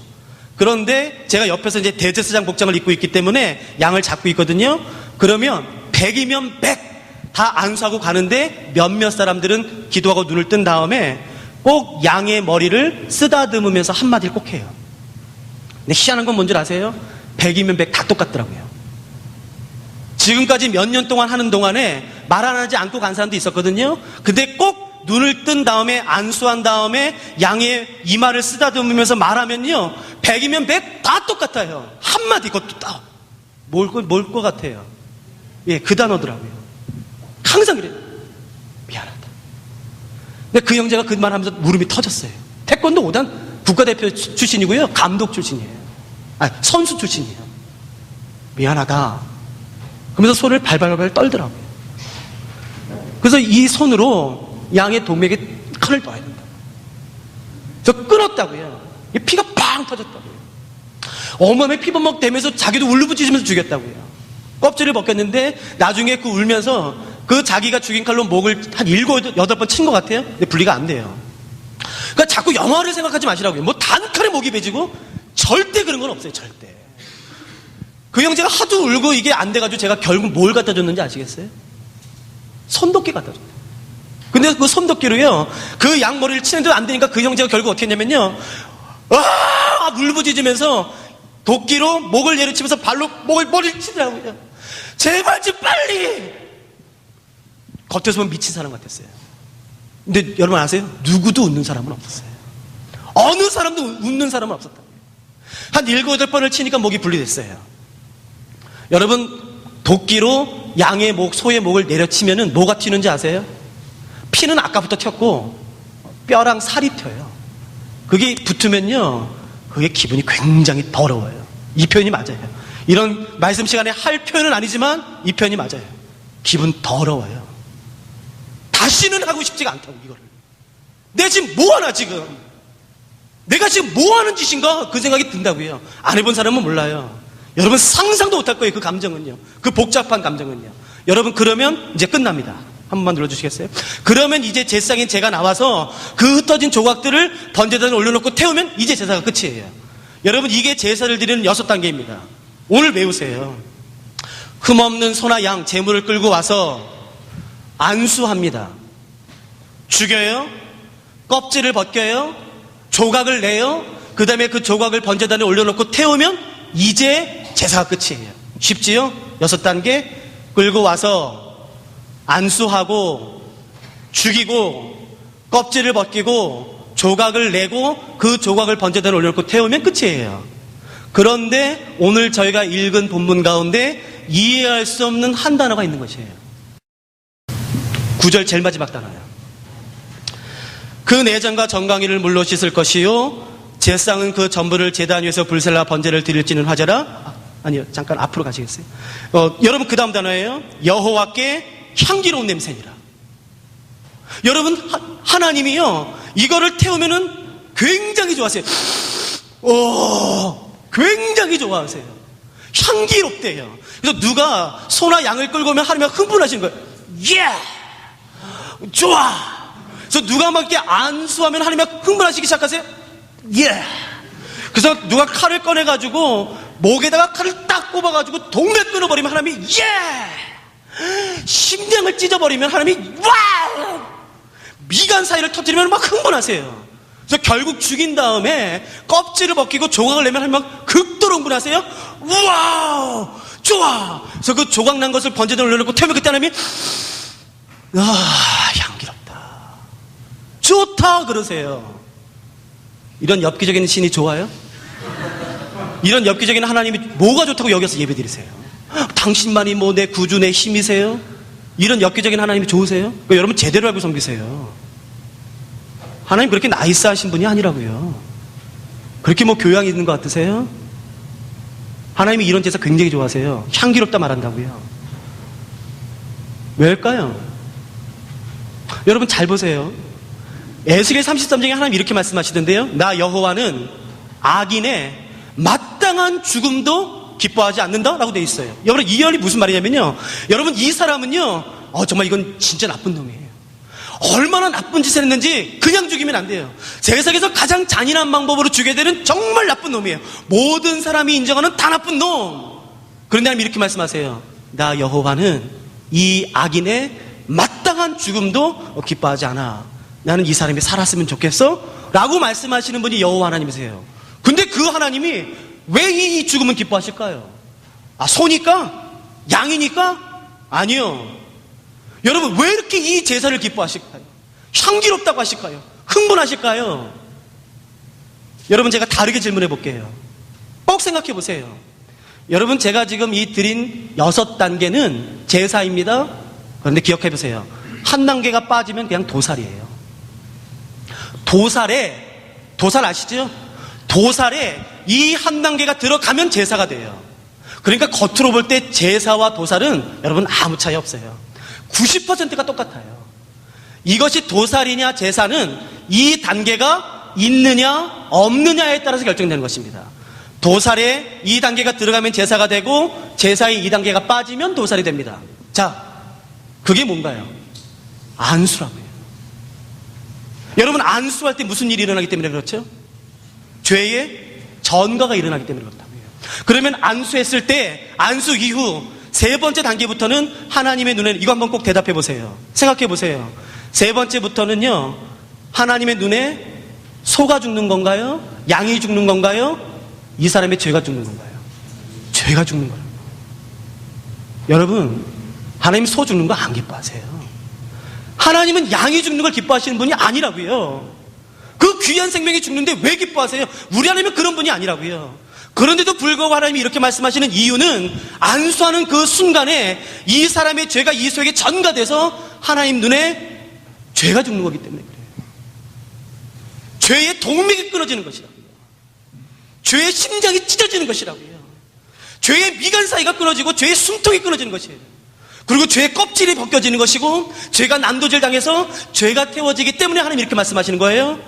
그런데 제가 옆에서 이제 대제사장 복장을 입고 있기 때문에 양을 잡고 있거든요. 그러면 100이면 100 다 안수하고 가는데 몇몇 사람들은 기도하고 눈을 뜬 다음에 꼭 양의 머리를 쓰다듬으면서 한마디를 꼭 해요. 근데 희한한 건 뭔지 아세요? 100이면 100 다 똑같더라고요. 지금까지 몇 년 동안 하는 동안에 말 안 하지 않고 간 사람도 있었거든요. 근데 꼭 눈을 뜬 다음에 안수한 다음에 양의 이마를 쓰다듬으면서 말하면요, 100이면 100 다 똑같아요. 한마디. 그것도 다 뭘 것 같아요? 예, 그 단어더라고요. 항상 그래요. 미안하다. 근데 그 형제가 그 말 하면서 울음이 터졌어요. 태권도 5단 국가대표 출신이고요, 감독 출신이에요. 선수 출신이에요. 미안하다 그러면서 손을 발발발 떨더라고요. 그래서 이 손으로 양의 동맥에 칼을 놔야 된다. 저 끊었다고요. 피가 팡 터졌다고요. 어마어마하게 피범벅 되면서 자기도 울부짖으면서 죽였다고요. 껍질을 벗겼는데 나중에 그 울면서 그 자기가 죽인 칼로 목을 한 7, 8번 친 것 같아요. 근데 분리가 안 돼요. 그러니까 자꾸 영화를 생각하지 마시라고요. 단칼에 목이 베지고 절대 그런 건 없어요. 절대. 그 형제가 하도 울고 이게 안 돼가지고 제가 결국 뭘 갖다 줬는지 아시겠어요? 손도끼 갖다 줬어요. 근데 그 손도끼로요, 그 양 머리를 치는데도 안 되니까 그 형제가 결국 어떻게 했냐면요, 울부짖으면서 도끼로 목을 내리치면서 발로 머리를 치더라고요. 제발 좀 빨리! 겉에서 보면 미친 사람 같았어요. 근데 여러분 아세요? 누구도 웃는 사람은 없었어요. 어느 사람도 웃는 사람은 없었다. 한 7, 8번을 치니까 목이 분리됐어요. 여러분, 도끼로 양의 목, 소의 목을 내려치면은 뭐가 튀는지 아세요? 피는 아까부터 튀었고 뼈랑 살이 튀어요. 그게 붙으면요, 그게 기분이 굉장히 더러워요. 이 표현이 맞아요. 이런 말씀 시간에 할 표현은 아니지만 이 표현이 맞아요. 기분 더러워요. 다시는 하고 싶지가 않다고, 이거를. 내가 지금 뭐하나 지금? 내가 지금 뭐하는 짓인가? 그 생각이 든다고요. 안 해본 사람은 몰라요. 여러분 상상도 못할 거예요. 그 감정은요. 그 복잡한 감정은요. 여러분 그러면 이제 끝납니다. 한 번만 눌러주시겠어요? 그러면 이제 제상인 제가 나와서 그 흩어진 조각들을 번제단에 올려놓고 태우면 이제 제사가 끝이에요. 여러분 이게 제사를 드리는 6단계입니다. 오늘 외우세요. 흠없는 소나 양, 제물을 끌고 와서 안수합니다. 죽여요. 껍질을 벗겨요. 조각을 내요. 그 다음에 그 조각을 번제단에 올려놓고 태우면 이제 제사가 끝이에요. 쉽지요? 6단계 끌고 와서 안수하고 죽이고 껍질을 벗기고 조각을 내고 그 조각을 번제단에 올려놓고 태우면 끝이에요. 그런데 오늘 저희가 읽은 본문 가운데 이해할 수 없는 한 단어가 있는 것이에요. 9절 제일 마지막 단어예요. 그 내장과 정강이를 물로 씻을 것이요 제상은 그 전부를 제단 위에서 불살라 번제를 드릴지는 하자라. 아니요, 잠깐 앞으로 가시겠어요? 여러분 그 다음 단어예요. 여호와께 향기로운 냄새니라. 여러분 하나님이요 이거를 태우면은 굉장히 좋아하세요. 굉장히 좋아하세요. 향기롭대요. 그래서 누가 소나 양을 끌고 오면 하나님이 흥분하시는 거예요. 예! 좋아! 그래서 누가 막 이렇게 안수하면 하나님이 흥분하시기 시작하세요. 예! 그래서 누가 칼을 꺼내가지고 목에다가 칼을 딱 꼽아가지고 동맥 끊어버리면 하나님이 예! 심장을 찢어버리면 하나님이 와! 미간 사이를 터뜨리면 막 흥분하세요. 그래서 결국 죽인 다음에 껍질을 벗기고 조각을 내면 하나님 막 극도로 흥분하세요. 우와! 좋아! 그래서 그 조각 난 것을 번제단에 올려놓고 태우면 그때 하나님이 향기롭다. 좋다! 그러세요. 이런 엽기적인 신이 좋아요? 이런 엽기적인 하나님이 뭐가 좋다고 여기서 예배드리세요? 당신만이 뭐 내 구주, 내 힘이세요? 이런 엽기적인 하나님이 좋으세요? 여러분 제대로 알고 섬기세요. 하나님 그렇게 나이스하신 분이 아니라고요. 그렇게 뭐 교양이 있는 것 같으세요? 하나님이 이런 제사 굉장히 좋아하세요. 향기롭다 말한다고요. 왜일까요? 여러분 잘 보세요. 에스겔 33장에 하나님 이렇게 말씀하시던데요. 나 여호와는 악인의 마땅한 죽음도 기뻐하지 않는다라고 되어 있어요. 여러분 이 말이 무슨 말이냐면요. 여러분 이 사람은요. 정말 이건 진짜 나쁜 놈이에요. 얼마나 나쁜 짓을 했는지 그냥 죽이면 안 돼요. 세상에서 가장 잔인한 방법으로 죽여야 되는 정말 나쁜 놈이에요. 모든 사람이 인정하는 다 나쁜 놈. 그런데 하나님 이렇게 말씀하세요. 나 여호와는 이 악인의 마땅한 죽음도 기뻐하지 않아. 나는 이 사람이 살았으면 좋겠어? 라고 말씀하시는 분이 여호와 하나님이세요. 근데 그 하나님이 왜 이 죽음은 기뻐하실까요? 소니까? 양이니까? 아니요. 여러분 왜 이렇게 이 제사를 기뻐하실까요? 향기롭다고 하실까요? 흥분하실까요? 여러분 제가 다르게 질문해 볼게요. 꼭 생각해 보세요. 여러분 제가 지금 이 드린 6단계는 제사입니다. 그런데 기억해 보세요. 한 단계가 빠지면 그냥 도살이에요. 도살 아시죠? 도살에 이 한 단계가 들어가면 제사가 돼요. 그러니까 겉으로 볼 때 제사와 도살은 여러분 아무 차이 없어요. 90%가 똑같아요. 이것이 도살이냐 제사는 이 단계가 있느냐 없느냐에 따라서 결정되는 것입니다. 도살에 이 단계가 들어가면 제사가 되고 제사에 이 단계가 빠지면 도살이 됩니다. 자, 그게 뭔가요? 안수라고요. 여러분 안수할 때 무슨 일이 일어나기 때문에 그렇죠? 죄의 전가가 일어나기 때문에 그렇다고요. 그러면 안수했을 때 안수 이후 3번째 단계부터는 하나님의 눈에 이거 한번 꼭 대답해 보세요. 생각해 보세요. 3번째부터는요 하나님의 눈에 소가 죽는 건가요? 양이 죽는 건가요? 이 사람의 죄가 죽는 건가요? 죄가 죽는 거예요. 여러분 하나님 소 죽는 거 안 기뻐하세요. 하나님은 양이 죽는 걸 기뻐하시는 분이 아니라고요. 그 귀한 생명이 죽는데 왜 기뻐하세요? 우리 하나님은 그런 분이 아니라고요. 그런데도 불구하고 하나님이 이렇게 말씀하시는 이유는 안수하는 그 순간에 이 사람의 죄가 이 소에게 전가돼서 하나님 눈에 죄가 죽는 거기 때문에 그래요. 죄의 동맥이 끊어지는 것이라고요. 죄의 심장이 찢어지는 것이라고요. 죄의 미간 사이가 끊어지고 죄의 숨통이 끊어지는 것이에요. 그리고 죄의 껍질이 벗겨지는 것이고 죄가 난도질 당해서 죄가 태워지기 때문에 하나님 이렇게 말씀하시는 거예요.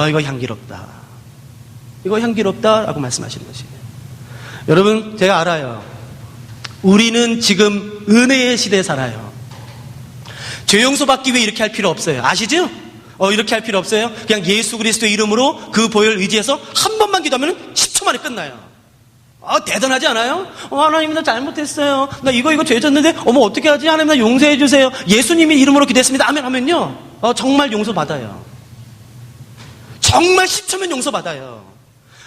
이거 향기롭다. 이거 향기롭다라고 말씀하시는 것이에요. 여러분, 제가 알아요. 우리는 지금 은혜의 시대에 살아요. 죄 용서받기 위해 이렇게 할 필요 없어요. 아시죠? 이렇게 할 필요 없어요. 그냥 예수 그리스도의 이름으로 그 보혈을 의지해서 한 번만 기도하면 10초 만에 끝나요. 대단하지 않아요? 하나님 나 잘못했어요. 나 이거 죄 졌는데 어떻게 하지? 하나님 나 용서해 주세요. 예수님의 이름으로 기도했습니다. 아멘 하면요. 정말 용서받아요. 정말 10초면 용서받아요.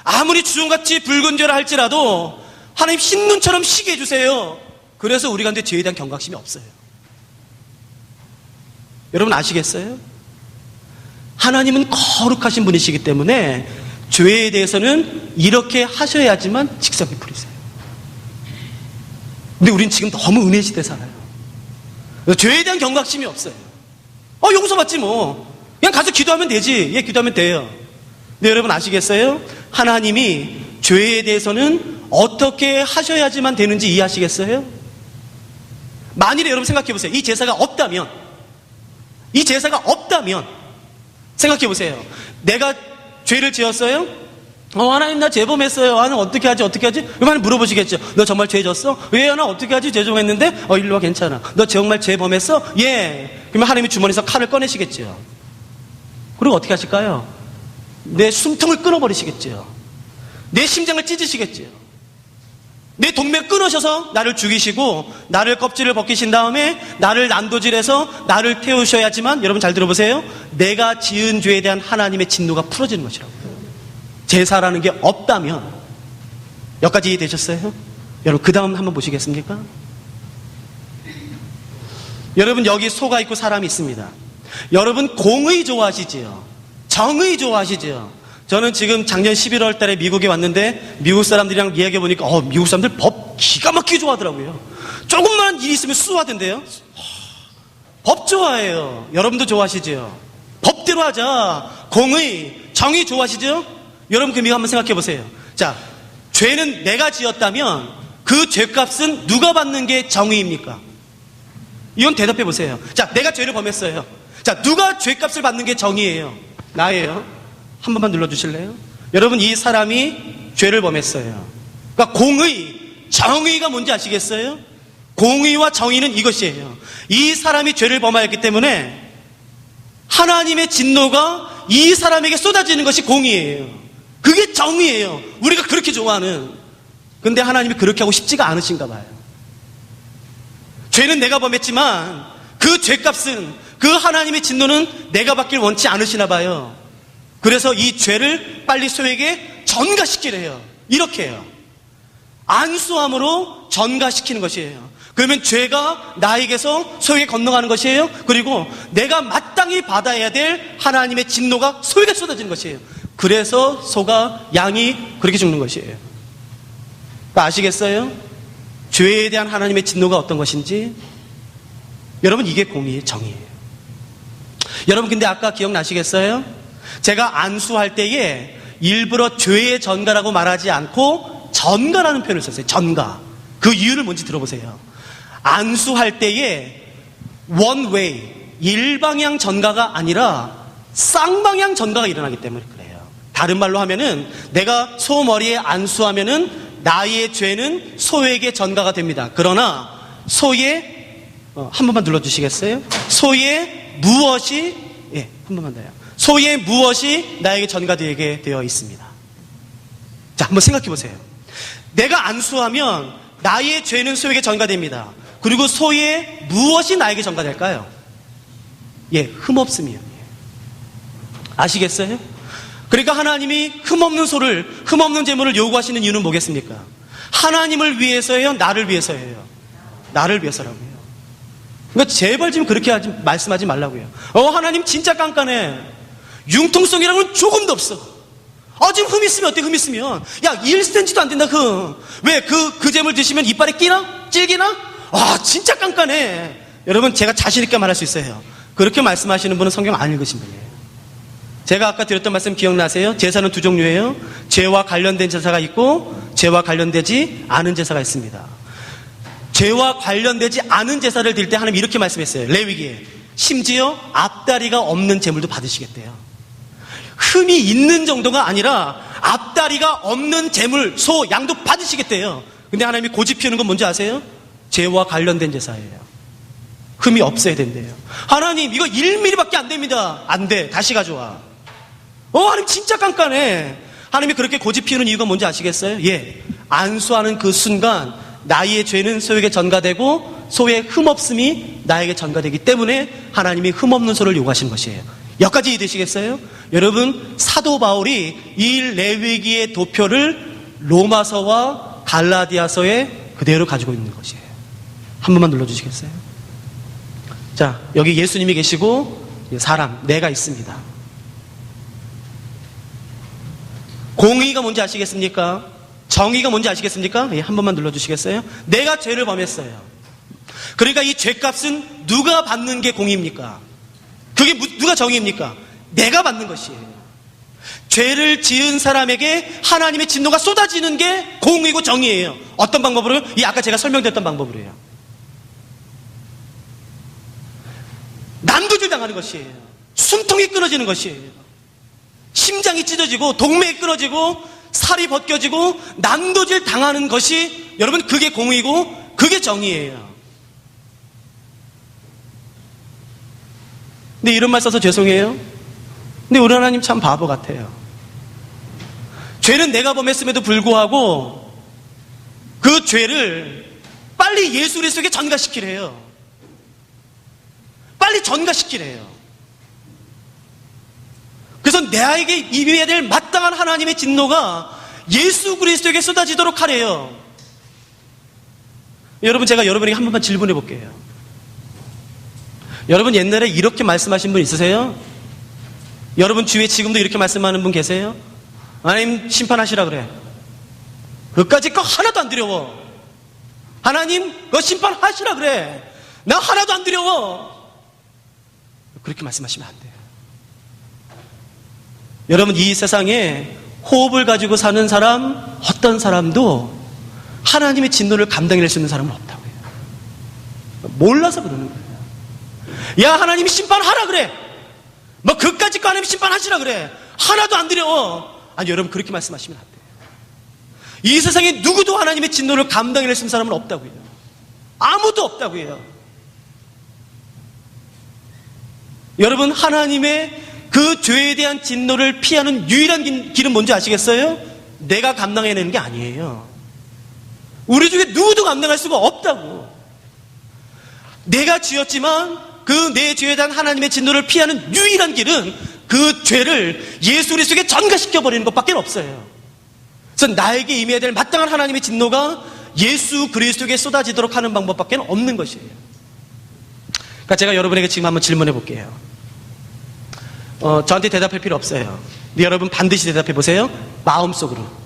아무리 주홍같이 붉은 죄라 할지라도 하나님 흰 눈처럼 시게 해주세요. 그래서 우리가 근데 죄에 대한 경각심이 없어요. 여러분 아시겠어요? 하나님은 거룩하신 분이시기 때문에 죄에 대해서는 이렇게 하셔야지만 직성이 풀리세요. 근데 우린 지금 너무 은혜 시대에 살아요. 죄에 대한 경각심이 없어요. 용서받지 뭐. 그냥 가서 기도하면 되지. 기도하면 돼요. 근데 여러분 아시겠어요? 하나님이 죄에 대해서는 어떻게 하셔야지만 되는지 이해하시겠어요? 만일에 여러분 생각해 보세요. 이 제사가 없다면 생각해 보세요. 내가 죄를 지었어요? 하나님 나 죄범했어요. 나는 어떻게 하지? 그러면 물어보시겠죠. 너 정말 죄 졌어? 왜? 나 어떻게 하지? 죄종했는데? 일로 와 괜찮아. 너 정말 죄범했어? 예. 그러면 하나님이 주머니에서 칼을 꺼내시겠죠. 그리고 어떻게 하실까요? 내 숨통을 끊어버리시겠죠. 내 심장을 찢으시겠죠. 내 동맥 끊으셔서 나를 죽이시고 나를 껍질을 벗기신 다음에 나를 난도질해서 나를 태우셔야지만, 여러분 잘 들어보세요, 내가 지은 죄에 대한 하나님의 진노가 풀어지는 것이라고요. 제사라는 게 없다면. 여기까지 이해되셨어요? 여러분 그 다음 한번 보시겠습니까? 여러분 여기 소가 있고 사람이 있습니다. 여러분 공의 좋아하시지요? 정의 좋아하시지요? 저는 지금 작년 11월 달에 미국에 왔는데 미국 사람들이랑 이야기해 보니까 미국 사람들 법 기가 막히게 좋아하더라고요. 조금만 일 있으면 수하던데요. 법 좋아해요. 여러분도 좋아하시죠? 법대로 하자. 공의, 정의 좋아하시죠? 여러분 그 미국 한번 생각해 보세요. 자, 죄는 내가 지었다면 그 죄값은 누가 받는 게 정의입니까? 이건 대답해 보세요. 자, 내가 죄를 범했어요. 자, 누가 죄값을 받는 게 정의예요? 나예요. 한 번만 눌러주실래요? 여러분 이 사람이 죄를 범했어요. 그러니까 공의, 정의가 뭔지 아시겠어요? 공의와 정의는 이것이에요. 이 사람이 죄를 범하였기 때문에 하나님의 진노가 이 사람에게 쏟아지는 것이 공의예요. 그게 정의예요. 우리가 그렇게 좋아하는. 근데 하나님이 그렇게 하고 싶지가 않으신가 봐요. 죄는 내가 범했지만 그 죄값은, 그 하나님의 진노는 내가 받길 원치 않으시나 봐요. 그래서 이 죄를 빨리 소에게 전가시키래요. 이렇게 해요. 안수함으로 전가시키는 것이에요. 그러면 죄가 나에게서 소에게 건너가는 것이에요. 그리고 내가 마땅히 받아야 될 하나님의 진노가 소에게 쏟아지는 것이에요. 그래서 소가, 양이 그렇게 죽는 것이에요. 아시겠어요? 죄에 대한 하나님의 진노가 어떤 것인지. 여러분 이게 공의의 정의예요. 여러분 근데 아까 기억나시겠어요? 제가 안수할 때에 일부러 죄의 전가라고 말하지 않고 전가라는 표현을 썼어요. 전가. 그 이유를 뭔지 들어보세요. 안수할 때에 one way, 일방향 전가가 아니라 쌍방향 전가가 일어나기 때문에 그래요. 다른 말로 하면은 내가 소 머리에 안수하면은 나의 죄는 소에게 전가가 됩니다. 그러나 소의 한 번만 눌러주시겠어요? 소의 무엇이, 한 번만 더요. 소의 무엇이 나에게 전가되게 되어 있습니다. 자, 한번 생각해 보세요. 내가 안수하면 나의 죄는 소에게 전가됩니다. 그리고 소의 무엇이 나에게 전가될까요? 흠없음이요. 아시겠어요? 그러니까 하나님이 흠없는 제물을 요구하시는 이유는 뭐겠습니까? 하나님을 위해서예요? 나를 위해서예요? 나를 위해서라고요. 그러니까 제발 좀 그렇게 말씀하지 말라고요. 하나님 진짜 깐깐해. 융통성이라고는 조금도 없어. 지금 흠 있으면 어때? 흠 있으면. 야, 1cm도 안 된다, 흠. 왜? 그 잼을 드시면 이빨에 끼나? 찔기나? 진짜 깐깐해. 여러분, 제가 자신있게 말할 수 있어요. 그렇게 말씀하시는 분은 성경 안 읽으신 분이에요. 제가 아까 드렸던 말씀 기억나세요? 제사는 두 종류예요. 죄와 관련된 제사가 있고, 죄와 관련되지 않은 제사가 있습니다. 죄와 관련되지 않은 제사를 드릴 때 하나님 이렇게 말씀했어요. 레위기에. 심지어 앞다리가 없는 제물도 받으시겠대요. 흠이 있는 정도가 아니라 앞다리가 없는 제물, 소, 양도 받으시겠대요. 근데 하나님이 고집 피우는 건 뭔지 아세요? 죄와 관련된 제사예요. 흠이 없어야 된대요. 하나님 이거 1mm밖에 안 됩니다. 안 돼. 다시 가져와. 하나님 진짜 깐깐해. 하나님이 그렇게 고집 피우는 이유가 뭔지 아시겠어요? 예. 안수하는 그 순간 나의 죄는 소에게 전가되고 소의 흠없음이 나에게 전가되기 때문에 하나님이 흠없는 소를 요구하시는 것이에요. 여기까지 이해되시겠어요? 여러분, 사도 바울이 이 레위기의 도표를 로마서와 갈라디아서에 그대로 가지고 있는 것이에요. 한 번만 눌러주시겠어요? 자, 여기 예수님이 계시고 사람, 내가 있습니다. 공의가 뭔지 아시겠습니까? 정의가 뭔지 아시겠습니까? 예, 한 번만 눌러주시겠어요? 내가 죄를 범했어요. 그러니까 이 죄값은 누가 받는 게 공의입니까? 그게 누가 정의입니까? 내가 받는 것이에요. 죄를 지은 사람에게 하나님의 진노가 쏟아지는 게 공의고 정의예요. 어떤 방법으로요? 아까 제가 설명드렸던 방법으로요. 난도질 당하는 것이에요. 숨통이 끊어지는 것이에요. 심장이 찢어지고 동맥이 끊어지고 살이 벗겨지고 난도질 당하는 것이 여러분 그게 공의고 그게 정의예요. 근데 이런 말 써서 죄송해요. 근데 우리 하나님 참 바보 같아요. 죄는 내가 범했음에도 불구하고 그 죄를 빨리 예수 그리스도에게 전가시키래요. 빨리 전가시키래요. 그래서 나에게 임해야 될 마땅한 하나님의 진노가 예수 그리스도에게 쏟아지도록 하래요. 여러분, 제가 여러분에게 한 번만 질문해 볼게요. 여러분 옛날에 이렇게 말씀하신 분 있으세요? 여러분 주위에 지금도 이렇게 말씀하는 분 계세요? 하나님 심판하시라 그래. 그까짓 거 하나도 안 두려워. 하나님 그거 심판하시라 그래. 나 하나도 안 두려워. 그렇게 말씀하시면 안 돼요. 여러분 이 세상에 호흡을 가지고 사는 사람 어떤 사람도 하나님의 진노를 감당해낼 수 있는 사람은 없다고요. 몰라서 그러는 거예요. 야 하나님이 심판하라 그래. 뭐 그까짓 거 하나님이 심판하시라 그래. 하나도 안 두려워. 아니 여러분 그렇게 말씀하시면 안 돼요. 이 세상에 누구도 하나님의 진노를 감당해낼 수 있는 사람은 없다고요. 아무도 없다고요. 여러분 하나님의 그 죄에 대한 진노를 피하는 유일한 길은 뭔지 아시겠어요? 내가 감당해내는 게 아니에요. 우리 중에 누구도 감당할 수가 없다고. 내가 지었지만 그 내 죄에 대한 하나님의 진노를 피하는 유일한 길은 그 죄를 예수 그리스도에게 전가시켜버리는 것밖에 없어요. 그래서 나에게 임해야 될 마땅한 하나님의 진노가 예수 그리스도에게 쏟아지도록 하는 방법밖에 없는 것이에요. 그러니까 제가 여러분에게 지금 한번 질문해 볼게요. 저한테 대답할 필요 없어요. 근데 여러분 반드시 대답해 보세요. 마음속으로.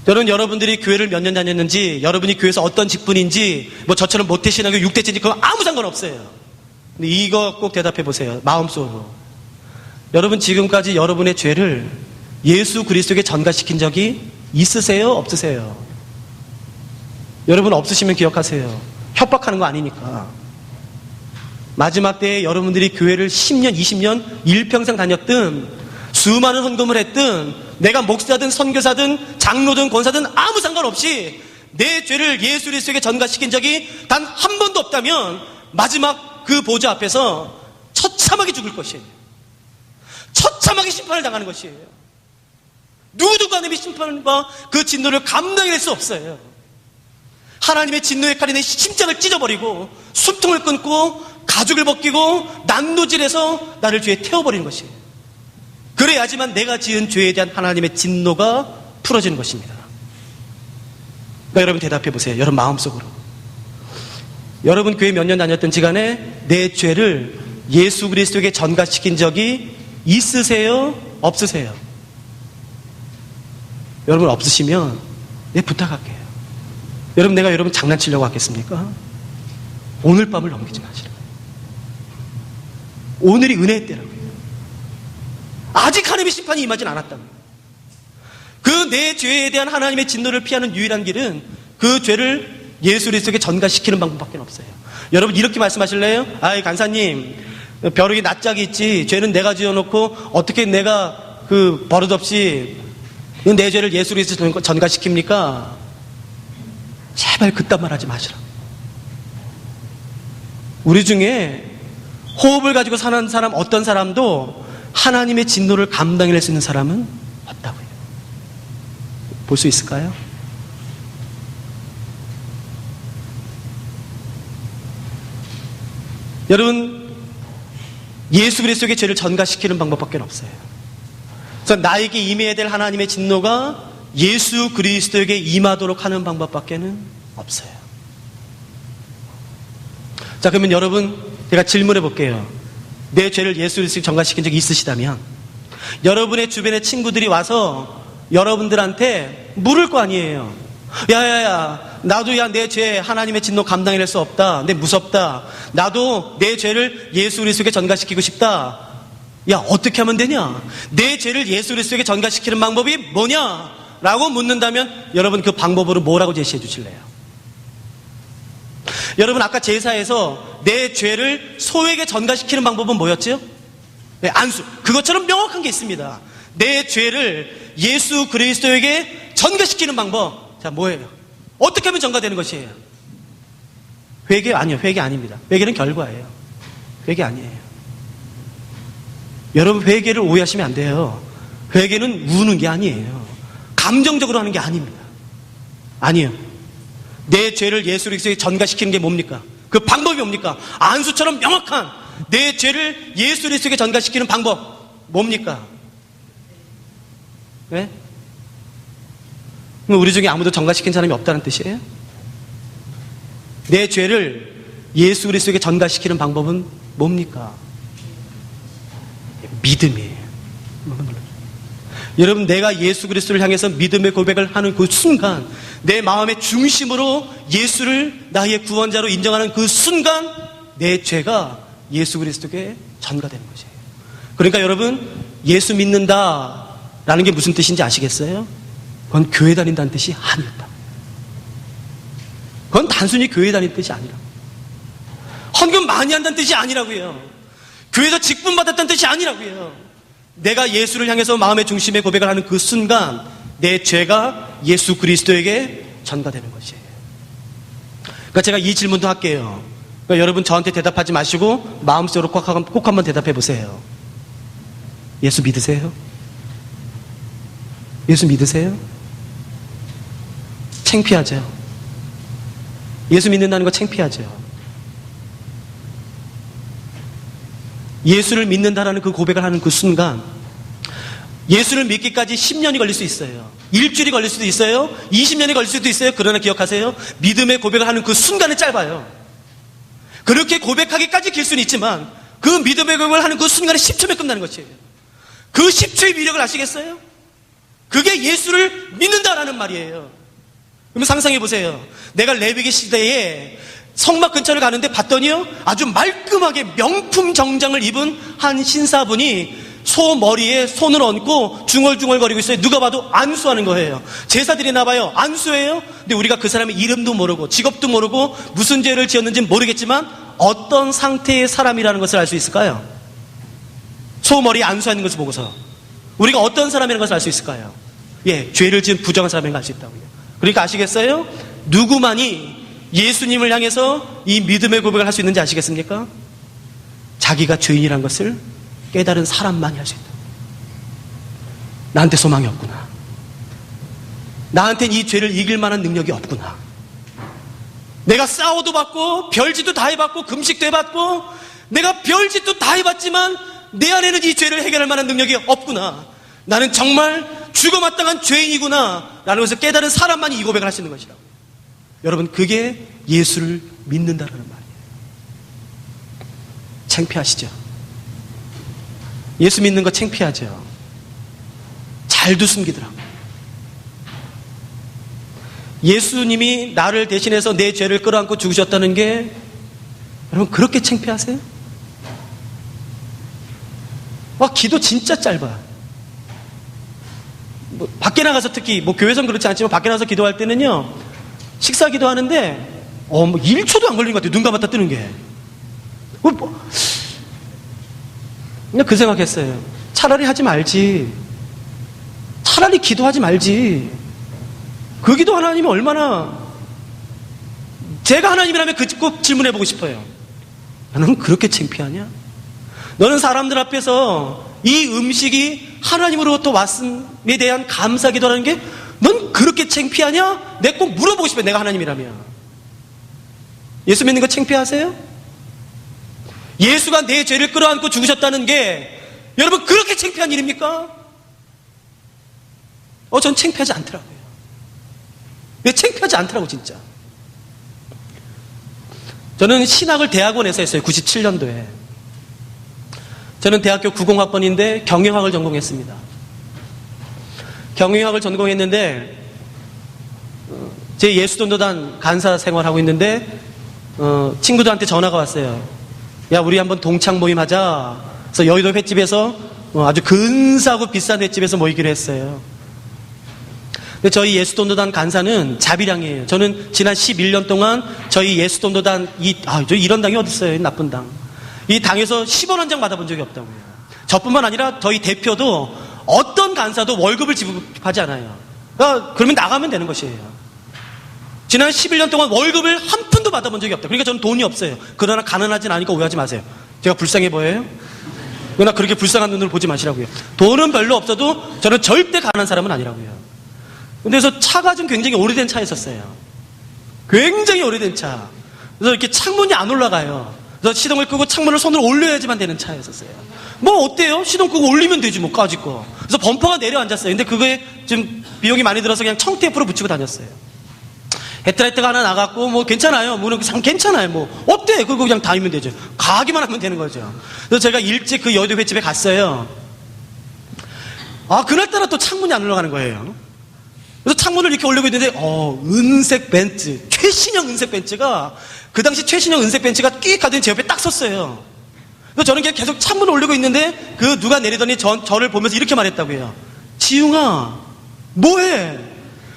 여러분들이 교회를 몇 년 다녔는지, 여러분이 교회에서 어떤 직분인지, 뭐 저처럼 모태신앙교 6대째인지 그건 아무 상관없어요. 근데 이거 꼭 대답해 보세요. 마음속으로. 여러분 지금까지 여러분의 죄를 예수 그리스도에게 전가시킨 적이 있으세요? 없으세요? 여러분 없으시면 기억하세요. 협박하는 거 아니니까. 마지막 때에 여러분들이 교회를 10년, 20년, 일평생 다녔든 수많은 헌금을 했든 내가 목사든 선교사든 장로든 권사든 아무 상관없이 내 죄를 예수 그리스도에게 전가시킨 적이 단 한 번도 없다면 마지막 그 보좌 앞에서 처참하게 죽을 것이에요. 처참하게 심판을 당하는 것이에요. 누구도 하나님의 심판과 그 진노를 감당할 수 없어요. 하나님의 진노의 칼이 내 심장을 찢어버리고 숨통을 끊고 가죽을 벗기고 난도질해서 나를 죄에 태워버리는 것이에요. 그래야지만 내가 지은 죄에 대한 하나님의 진노가 풀어지는 것입니다. 그러니까 여러분 대답해 보세요. 여러분 마음속으로. 여러분 교회 몇 년 다녔든지 간에 내 죄를 예수 그리스도에게 전가시킨 적이 있으세요? 없으세요? 여러분 없으시면 내 부탁할게요. 여러분 내가 여러분 장난치려고 하겠습니까? 오늘 밤을 넘기지 마시라. 오늘이 은혜의 때라고요. 아직 하나님의 심판이 임하진 않았다고요. 그 내 죄에 대한 하나님의 진노를 피하는 유일한 길은 그 죄를 예수 그리스도에게 전가시키는 방법밖에 없어요. 여러분 이렇게 말씀하실래요? 아이 간사님 벼룩이 낯짝이 있지 죄는 내가 지어놓고 어떻게 내가 그 버릇없이 내 죄를 예수 그리스도에 전가시킵니까? 제발 그딴 말 하지 마시라. 우리 중에 호흡을 가지고 사는 사람 어떤 사람도 하나님의 진노를 감당해낼 수 있는 사람은 없다고요. 볼 수 있을까요? 여러분 예수 그리스도에게 죄를 전가시키는 방법밖에 없어요. 그래서 나에게 임해야 될 하나님의 진노가 예수 그리스도에게 임하도록 하는 방법밖에 없어요. 자 그러면 여러분 제가 질문해 볼게요. 내 죄를 예수 그리스도에게 전가시킨 적이 있으시다면 여러분의 주변의 친구들이 와서 여러분들한테 물을 거 아니에요. 야야야 나도 야 내 죄 하나님의 진노 감당해낼 수 없다. 내 무섭다. 나도 내 죄를 예수 그리스도에게 전가시키고 싶다. 야 어떻게 하면 되냐? 내 죄를 예수 그리스도에게 전가시키는 방법이 뭐냐? 라고 묻는다면 여러분 그 방법으로 뭐라고 제시해 주실래요? 여러분 아까 제사에서 내 죄를 소에게 전가시키는 방법은 뭐였죠? 네, 안수. 그것처럼 명확한 게 있습니다. 내 죄를 예수 그리스도에게 전가시키는 방법. 자 뭐예요? 어떻게 하면 전가되는 것이에요? 회개 아니요. 회개 아닙니다. 회개는 결과예요. 회개 아니에요. 여러분 회개를 오해하시면 안 돼요. 회개는 우는 게 아니에요. 감정적으로 하는 게 아닙니다. 아니에요. 내 죄를 예수 그리스도에게 전가시키는 게 뭡니까? 그 방법이 뭡니까? 안수처럼 명확한 내 죄를 예수 그리스도에게 전가시키는 방법 뭡니까? 네? 우리 중에 아무도 전가시킨 사람이 없다는 뜻이에요? 내 죄를 예수 그리스도에게 전가시키는 방법은 뭡니까? 믿음이에요. 여러분 내가 예수 그리스도를 향해서 믿음의 고백을 하는 그 순간 내 마음의 중심으로 예수를 나의 구원자로 인정하는 그 순간 내 죄가 예수 그리스도에게 전가되는 것이에요. 그러니까 여러분 예수 믿는다라는 게 무슨 뜻인지 아시겠어요? 그건 교회 다닌다는 뜻이 아니다. 그건 단순히 교회 다니는 뜻이 아니라 헌금 많이 한다는 뜻이 아니라고요. 교회에서 직분 받았다는 뜻이 아니라고요. 내가 예수를 향해서 마음의 중심에 고백을 하는 그 순간 내 죄가 예수 그리스도에게 전가되는 것이에요. 그러니까 제가 이 질문도 할게요. 그러니까 여러분 저한테 대답하지 마시고 마음속으로 꼭 한번 대답해 보세요. 예수 믿으세요? 예수 믿으세요? 창피하죠. 예수 믿는다는 거 창피하죠. 예수를 믿는다라는 그 고백을 하는 그 순간 예수를 믿기까지 10년이 걸릴 수 있어요. 일주일이 걸릴 수도 있어요. 20년이 걸릴 수도 있어요. 그러나 기억하세요. 믿음의 고백을 하는 그 순간은 짧아요. 그렇게 고백하기까지 길 수는 있지만 그 믿음의 고백을 하는 그 순간에 10초면 끝나는 것이에요. 그 10초의 위력을 아시겠어요? 그게 예수를 믿는다라는 말이에요. 그러면 상상해 보세요. 내가 레위기 시대에 성막 근처를 가는데 봤더니요 아주 말끔하게 명품 정장을 입은 한 신사분이 소 머리에 손을 얹고 중얼중얼거리고 있어요. 누가 봐도 안수하는 거예요. 제사드리나 봐요. 안수예요. 근데 우리가 그 사람의 이름도 모르고 직업도 모르고 무슨 죄를 지었는지는 모르겠지만 어떤 상태의 사람이라는 것을 알 수 있을까요? 소 머리에 안수하는 것을 보고서 우리가 어떤 사람이라는 것을 알 수 있을까요? 예, 죄를 지은 부정한 사람인 걸 알 수 있다고요. 그러니까 아시겠어요? 누구만이 예수님을 향해서 이 믿음의 고백을 할 수 있는지 아시겠습니까? 자기가 죄인이란 것을 깨달은 사람만이 할 수 있다. 나한테 소망이 없구나. 나한테는 이 죄를 이길 만한 능력이 없구나. 내가 싸워도 받고 별짓도 다 해봤고 금식도 해봤고 내가 별짓도 다 해봤지만 내 안에는 이 죄를 해결할 만한 능력이 없구나. 나는 정말 죽어마땅한 죄인이구나 라는 것을 깨달은 사람만이 이 고백을 할 수 있는 것이라고. 여러분 그게 예수를 믿는다라는 말이에요. 창피하시죠? 예수 믿는 거 창피하죠? 잘도 숨기더라고요. 예수님이 나를 대신해서 내 죄를 끌어안고 죽으셨다는 게 여러분 그렇게 창피하세요? 와, 기도 진짜 짧아요. 밖에 나가서 특히 교회에서는 그렇지 않지만 밖에 나가서 기도할 때는요, 식사 기도하는데 1초도 안 걸리는 것 같아요. 눈 감았다 뜨는 게. 그냥 그 생각했어요. 차라리 하지 말지. 차라리 기도하지 말지. 그 기도 하나님은 얼마나, 제가 하나님이라면 꼭 질문해보고 싶어요. 너는 그렇게 창피하냐? 너는 사람들 앞에서 이 음식이 하나님으로부터 왔음에 대한 감사 기도라는 게 넌 그렇게 창피하냐? 내가 꼭 물어보고 싶어요. 내가 하나님이라면. 예수 믿는 거 창피하세요? 예수가 내 죄를 끌어안고 죽으셨다는 게 여러분 그렇게 창피한 일입니까? 전 창피하지 않더라고요. 왜 창피하지 않더라고 진짜. 저는 신학을 대학원에서 했어요. 97년도에. 저는 대학교 90학번인데 경영학을 전공했습니다. 경영학을 전공했는데 제 예수전도단 간사 생활하고 있는데 친구들한테 전화가 왔어요. 야, 우리 한번 동창 모임 하자. 그래서 여의도 횟집에서 아주 근사하고 비싼 횟집에서 모이기로 했어요. 근데 저희 예수전도단 간사는 자비량이에요. 저는 지난 11년 동안 저희 예수전도단 이런 당이 어디 있어요? 나쁜 당. 이 당에서 10원 한 장 받아본 적이 없다고요. 저뿐만 아니라 저희 대표도 어떤 간사도 월급을 지급하지 않아요. 그러면 나가면 되는 것이에요. 지난 11년 동안 월급을 한 푼도 받아본 적이 없다. 그러니까 저는 돈이 없어요. 그러나 가난하진 않으니까 오해하지 마세요. 제가 불쌍해 보여요? 그러나 그렇게 불쌍한 눈으로 보지 마시라고요. 돈은 별로 없어도 저는 절대 가난한 사람은 아니라고요. 근데 그래서 차가 좀 굉장히 오래된 차였었어요. 굉장히 오래된 차. 그래서 이렇게 창문이 안 올라가요. 그래서 시동을 끄고 창문을 손으로 올려야지만 되는 차였었어요. 어때요? 시동 끄고 올리면 되지 까짓 거. 그래서 범퍼가 내려앉았어요. 근데 그거에 좀 비용이 많이 들어서 그냥 청테이프로 붙이고 다녔어요. 헤드라이트가 하나 나갔고 괜찮아요. 괜찮아요. 어때? 그거 그냥 다니면 되죠. 가기만 하면 되는 거죠. 그래서 제가 일찍 그 여의도 횟집에 갔어요. 그날따라 또 창문이 안 올라가는 거예요. 그래서 창문을 이렇게 올리고 있는데 은색 벤츠, 최신형 은색 벤츠가, 그 당시 최신형 은색 벤츠가 끼익 가더니 제 옆에 딱 섰어요. 그래서 저는 그냥 계속 창문을 올리고 있는데 누가 내리더니 저를 보면서 이렇게 말했다고요. 지웅아, 뭐해?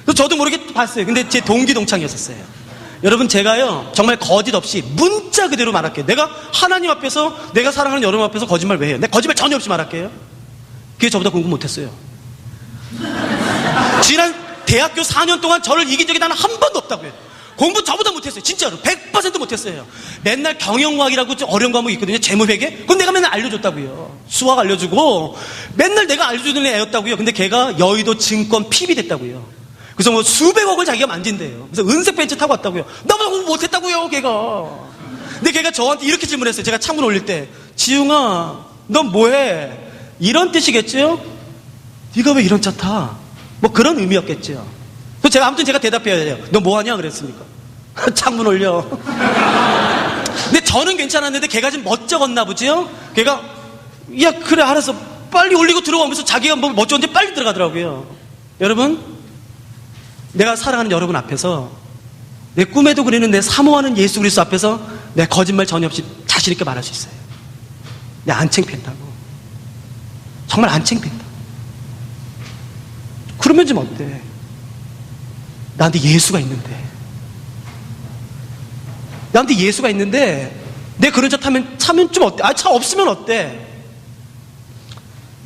그래서 저도 모르게 봤어요. 근데 제 동기 동창이었었어요. 여러분, 제가요 정말 거짓 없이 문자 그대로 말할게요. 내가 하나님 앞에서, 내가 사랑하는 여러분 앞에서 거짓말 왜 해요? 내가 거짓말 전혀 없이 말할게요. 그게 저보다 공부 못했어요. 지난 대학교 4년 동안 저를 이긴 적이 단 한 번도 없다고요. 공부 저보다 못했어요. 진짜로 100% 못했어요. 맨날 경영학이라고 좀 어려운 과목이 있거든요. 재무회계? 그건 내가 맨날 알려줬다고요. 수학 알려주고 맨날 내가 알려주는 애였다고요. 근데 걔가 여의도 증권 PB 됐다고요. 그래서 수백억을 자기가 만진대요. 그래서 은색 벤츠 타고 왔다고요. 나보다 공부 못했다고요, 걔가. 근데 걔가 저한테 이렇게 질문했어요. 제가 창문 올릴 때, 지웅아, 넌 뭐해? 이런 뜻이겠죠? 네가 왜 이런 차 타? 그런 의미였겠죠. 그래서 제가 대답해야 돼요. 너 뭐하냐 그랬습니까? 창문 올려. 근데 저는 괜찮았는데 걔가 좀 멋쩍었나 보지요? 걔가 야 그래 알았어 빨리 올리고 들어가면서 자기가 멋쩍은데 빨리 들어가더라고요. 여러분, 내가 사랑하는 여러분 앞에서, 내 꿈에도 그리는 내 사모하는 예수 그리스도 앞에서 내 거짓말 전혀 없이 자신 있게 말할 수 있어요. 내가 안 창피했다고. 정말 안 창피했다. 그러면 좀 어때? 나한테 예수가 있는데. 나한테 예수가 있는데 내 그런 차 차면 좀 어때? 차 없으면 어때?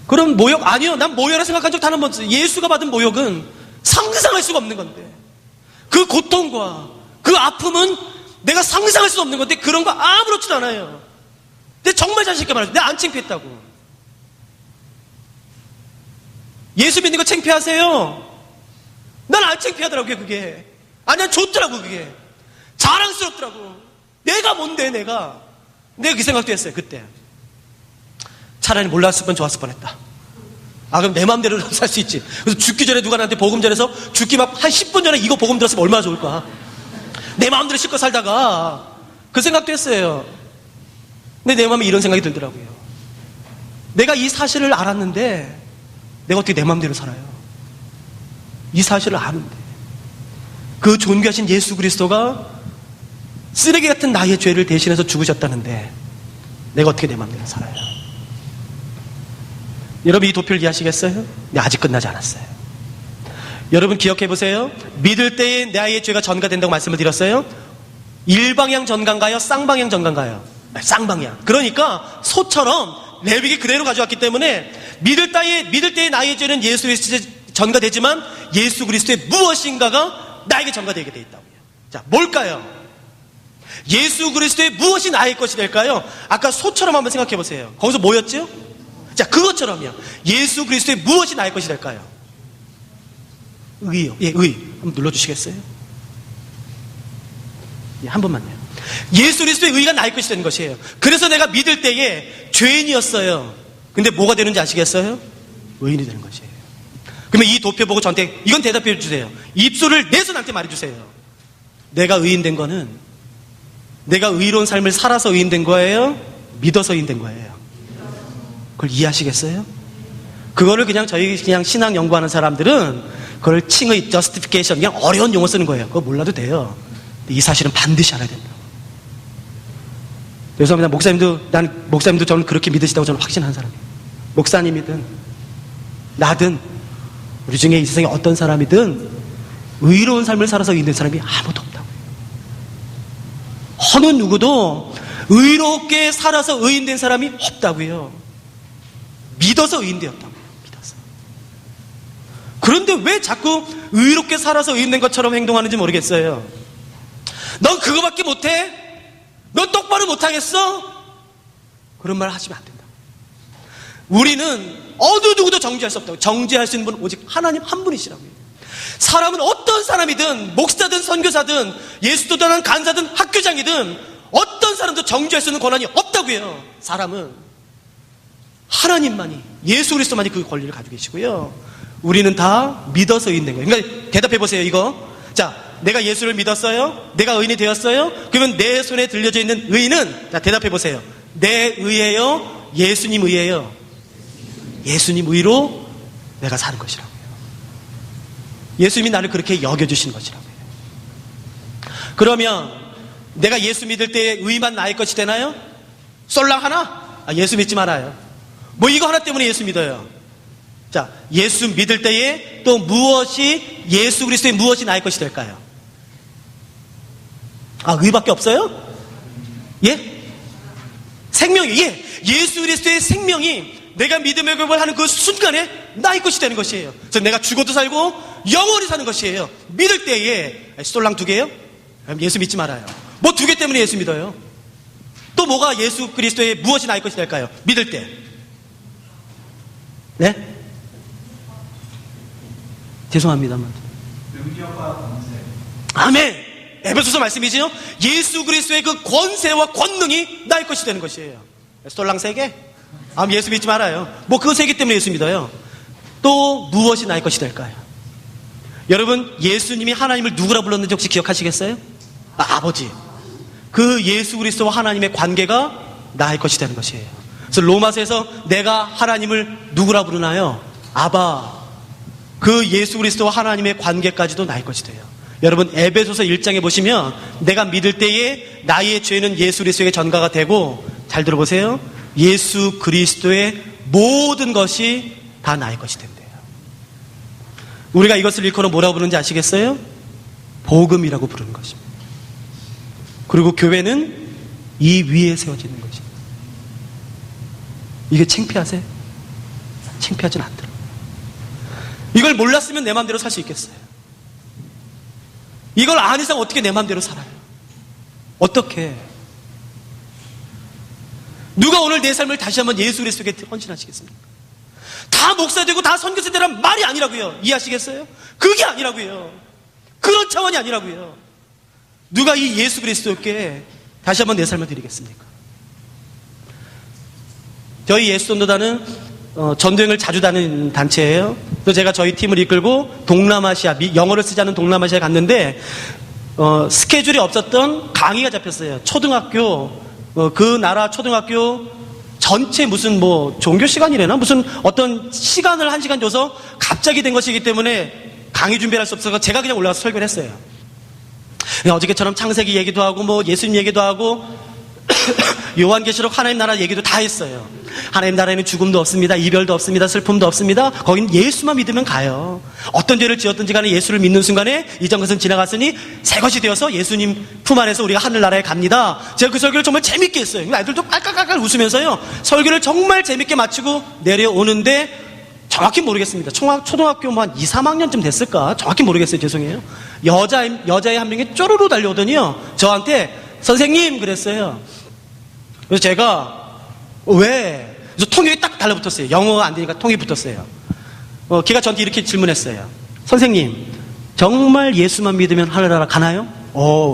그럼 모욕? 아니요. 난 모욕이라 생각한 적 단 한 번 없어요. 예수가 받은 모욕은 상상할 수가 없는 건데, 그 고통과 그 아픔은 내가 상상할 수 없는 건데 그런 거 아무렇지도 않아요. 근데 정말 자신 있게 말해요. 내가 안 창피했다고. 예수 믿는 거 창피하세요? 난 안 창피하더라고요, 그게. 난 좋더라고, 그게. 자랑스럽더라고. 내가 뭔데, 내가 그 생각도 했어요, 그때. 차라리 몰랐을 뻔 좋았을 뻔했다. 그럼 내 마음대로 살 수 있지. 그래서 죽기 전에 누가 나한테 복음 전해서 죽기 막 한 10분 전에 이거 복음 들었으면 얼마나 좋을까. 내 마음대로 실컷 살다가 그 생각도 했어요. 근데 내 마음에 이런 생각이 들더라고요. 내가 이 사실을 알았는데 내가 어떻게 내 마음대로 살아요? 이 사실을 아는데 그 존귀하신 예수 그리스도가 쓰레기 같은 나의 죄를 대신해서 죽으셨다는데 내가 어떻게 내 마음대로 살아요? 여러분 이 도표를 이해하시겠어요? 네, 아직 끝나지 않았어요. 여러분 기억해 보세요. 믿을 때에 나의 죄가 전가된다고 말씀을 드렸어요. 일방향 전가인가요? 쌍방향 전가인가요? 쌍방향. 그러니까 소처럼 레위기 그대로 가져왔기 때문에 믿을 때의 나의 죄는 예수 그리스도에 전가되지만 예수 그리스도의 무엇인가가 나에게 전가되게 돼 있다고요. 자, 뭘까요? 예수 그리스도의 무엇이 나의 것이 될까요? 아까 소처럼 한번 생각해 보세요. 거기서 뭐였죠? 자, 그것처럼요. 예수 그리스도의 무엇이 나의 것이 될까요? 의요. 예, 의. 한번 눌러주시겠어요? 예, 한 번만요. 예수 그리스도의 의가 나의 것이 되는 것이에요. 그래서 내가 믿을 때에 죄인이었어요. 근데 뭐가 되는지 아시겠어요? 의인이 되는 것이에요. 그러면 이 도표 보고 저한테 이건 대답해 주세요. 입술을 내서 나한테 말해주세요. 내가 의인된 거는 내가 의로운 삶을 살아서 의인된 거예요? 믿어서 의인된 거예요? 그걸 이해하시겠어요? 그거를 저희 신앙 연구하는 사람들은 그걸 칭의 justification, 그냥 어려운 용어 쓰는 거예요. 그거 몰라도 돼요. 이 사실은 반드시 알아야 된다. 죄송합니다. 목사님도 저는 그렇게 믿으시다고 저는 확신하는 사람이에요. 목사님이든 나든 우리 중에 이 세상에 어떤 사람이든 의로운 삶을 살아서 의인된 사람이 아무도 없다고요. 어느 누구도 의롭게 살아서 의인된 사람이 없다고요. 믿어서 의인되었다고요. 믿어서. 그런데 왜 자꾸 의롭게 살아서 의인된 것처럼 행동하는지 모르겠어요. 넌 그거밖에 못해? 넌 똑바로 못하겠어? 그런 말 하시면 안 된다. 우리는 어느 누구도 정죄할 수 없다고. 정죄할 수 있는 분은 오직 하나님 한 분이시라고요. 사람은 어떤 사람이든 목사든 선교사든 예수도든 간사든 학교장이든 어떤 사람도 정죄할 수 있는 권한이 없다고요. 사람은 하나님만이, 예수 그리스도만이 그 권리를 가지고 계시고요. 우리는 다 믿어서 의인된 거예요. 그러니까 대답해 보세요. 이거. 자, 내가 예수를 믿었어요? 내가 의인이 되었어요? 그러면 내 손에 들려져 있는 의는, 자, 대답해 보세요. 내 의예요? 예수님 의예요? 예수님 의로 내가 사는 것이라고요. 예수님이 나를 그렇게 여겨주신 것이라고요. 그러면 내가 예수 믿을 때 의만 나의 것이 되나요? 쏠랑 하나? 예수 믿지 말아요. 뭐 이거 하나 때문에 예수 믿어요. 자, 예수 믿을 때에 또 무엇이, 예수 그리스도의 무엇이 나의 것이 될까요? 의밖에 없어요? 예? 생명이, 예. 예수 그리스도의 생명이 내가 믿음의 고백을 하는 그 순간에 나의 것이 되는 것이에요. 그래서 내가 죽어도 살고 영원히 사는 것이에요. 믿을 때에, 쏠랑 2개예요? 그럼 예수 믿지 말아요. 뭐 2개 때문에 예수 믿어요? 또 뭐가 예수 그리스도의 무엇이 나의 것이 될까요? 믿을 때. 네? 죄송합니다만.
능력과 권세.
아멘! 에베소서 말씀이지요? 예수 그리스도의 그 권세와 권능이 나의 것이 되는 것이에요. 쏠랑 3개? 예수 믿지 말아요. 뭐 그 3개 때문에 예수 믿어요. 또 무엇이 나의 것이 될까요? 여러분, 예수님이 하나님을 누구라 불렀는지 혹시 기억하시겠어요? 아버지. 그 예수 그리스도와 하나님의 관계가 나의 것이 되는 것이에요. 그래서 로마서에서 내가 하나님을 누구라 부르나요? 아바. 그 예수 그리스도와 하나님의 관계까지도 나의 것이 돼요. 여러분, 에베소서 1장에 보시면 내가 믿을 때에 나의 죄는 예수 그리스도에게 전가가 되고, 잘 들어보세요. 예수 그리스도의 모든 것이 다 나의 것이 된대요. 우리가 이것을 일컬어 뭐라고 부르는지 아시겠어요? 복음이라고 부르는 것입니다. 그리고 교회는 이 위에 세워지는 것입니다. 이게 창피하세요? 창피하진 않더라고요. 이걸 몰랐으면 내 마음대로 살 수 있겠어요? 이걸 안 이상 어떻게 내 마음대로 살아요? 어떻게? 누가 오늘 내 삶을 다시 한번 예수 그리스도에게 헌신하시겠습니까? 다 목사 되고 다 선교사 되란 말이 아니라고요. 이해하시겠어요? 그게 아니라고요. 그런 차원이 아니라고요. 누가 이 예수 그리스도께 다시 한번 내 삶을 드리겠습니까? 저희 예수전도단은 전도여행을 자주 다니는 단체예요. 그래서 제가 저희 팀을 이끌고 동남아시아, 영어를 쓰지 않는 동남아시아에 갔는데 스케줄이 없었던 강의가 잡혔어요. 초등학교 그 나라 초등학교 전체 무슨 뭐 종교 시간이래나 무슨 어떤 시간을 1시간 줘서 갑자기 된 것이기 때문에 강의 준비를 할 수 없어서 제가 그냥 올라가서 설교를 했어요. 어저께처럼 창세기 얘기도 하고 뭐 예수님 얘기도 하고 요한계시록 하나님 나라 얘기도 다 했어요. 하나님 나라에는 죽음도 없습니다. 이별도 없습니다. 슬픔도 없습니다. 거긴 예수만 믿으면 가요. 어떤 죄를 지었든지 간에 예수를 믿는 순간에 이전 것은 지나갔으니 새 것이 되어서 예수님 품 안에서 우리가 하늘나라에 갑니다. 제가 그 설교를 정말 재밌게 했어요. 아이들도 깔깔깔깔 웃으면서요. 설교를 정말 재밌게 마치고 내려오는데 정확히 모르겠습니다. 초등학교 뭐 한 2, 3학년쯤 됐을까? 정확히 모르겠어요. 죄송해요. 여자애 한 명이 쪼르르 달려오더니요. 저한테 선생님 그랬어요. 그래서 제가 왜? 그래서 통역이 딱 달라붙었어요. 영어가 안 되니까 통역이 붙었어요. 걔가 저한테 이렇게 질문했어요. 선생님, 정말 예수만 믿으면 하늘나라 가나요?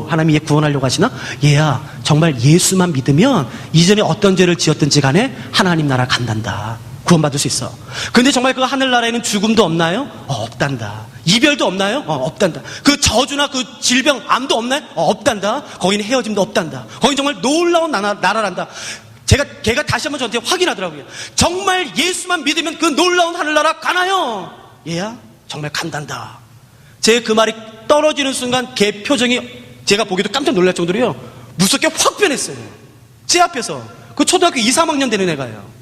하나님이 얘 구원하려고 하시나? 얘야, 정말 예수만 믿으면 이전에 어떤 죄를 지었든지 간에 하나님 나라 간단다. 구원받을 수 있어. 근데 정말 그 하늘나라에는 죽음도 없나요? 없단다. 이별도 없나요? 없단다. 그 저주나 그 질병, 암도 없나요? 없단다. 거기는 헤어짐도 없단다. 거긴 정말 놀라운 나라란다. 걔가 다시 한번 저한테 확인하더라고요. 정말 예수만 믿으면 그 놀라운 하늘나라 가나요? 얘야, 정말 간단다. 제 그 말이 떨어지는 순간 걔 표정이 제가 보기도 깜짝 놀랄 정도로요. 무섭게 확 변했어요. 제 앞에서. 그 초등학교 2, 3학년 되는 애가요.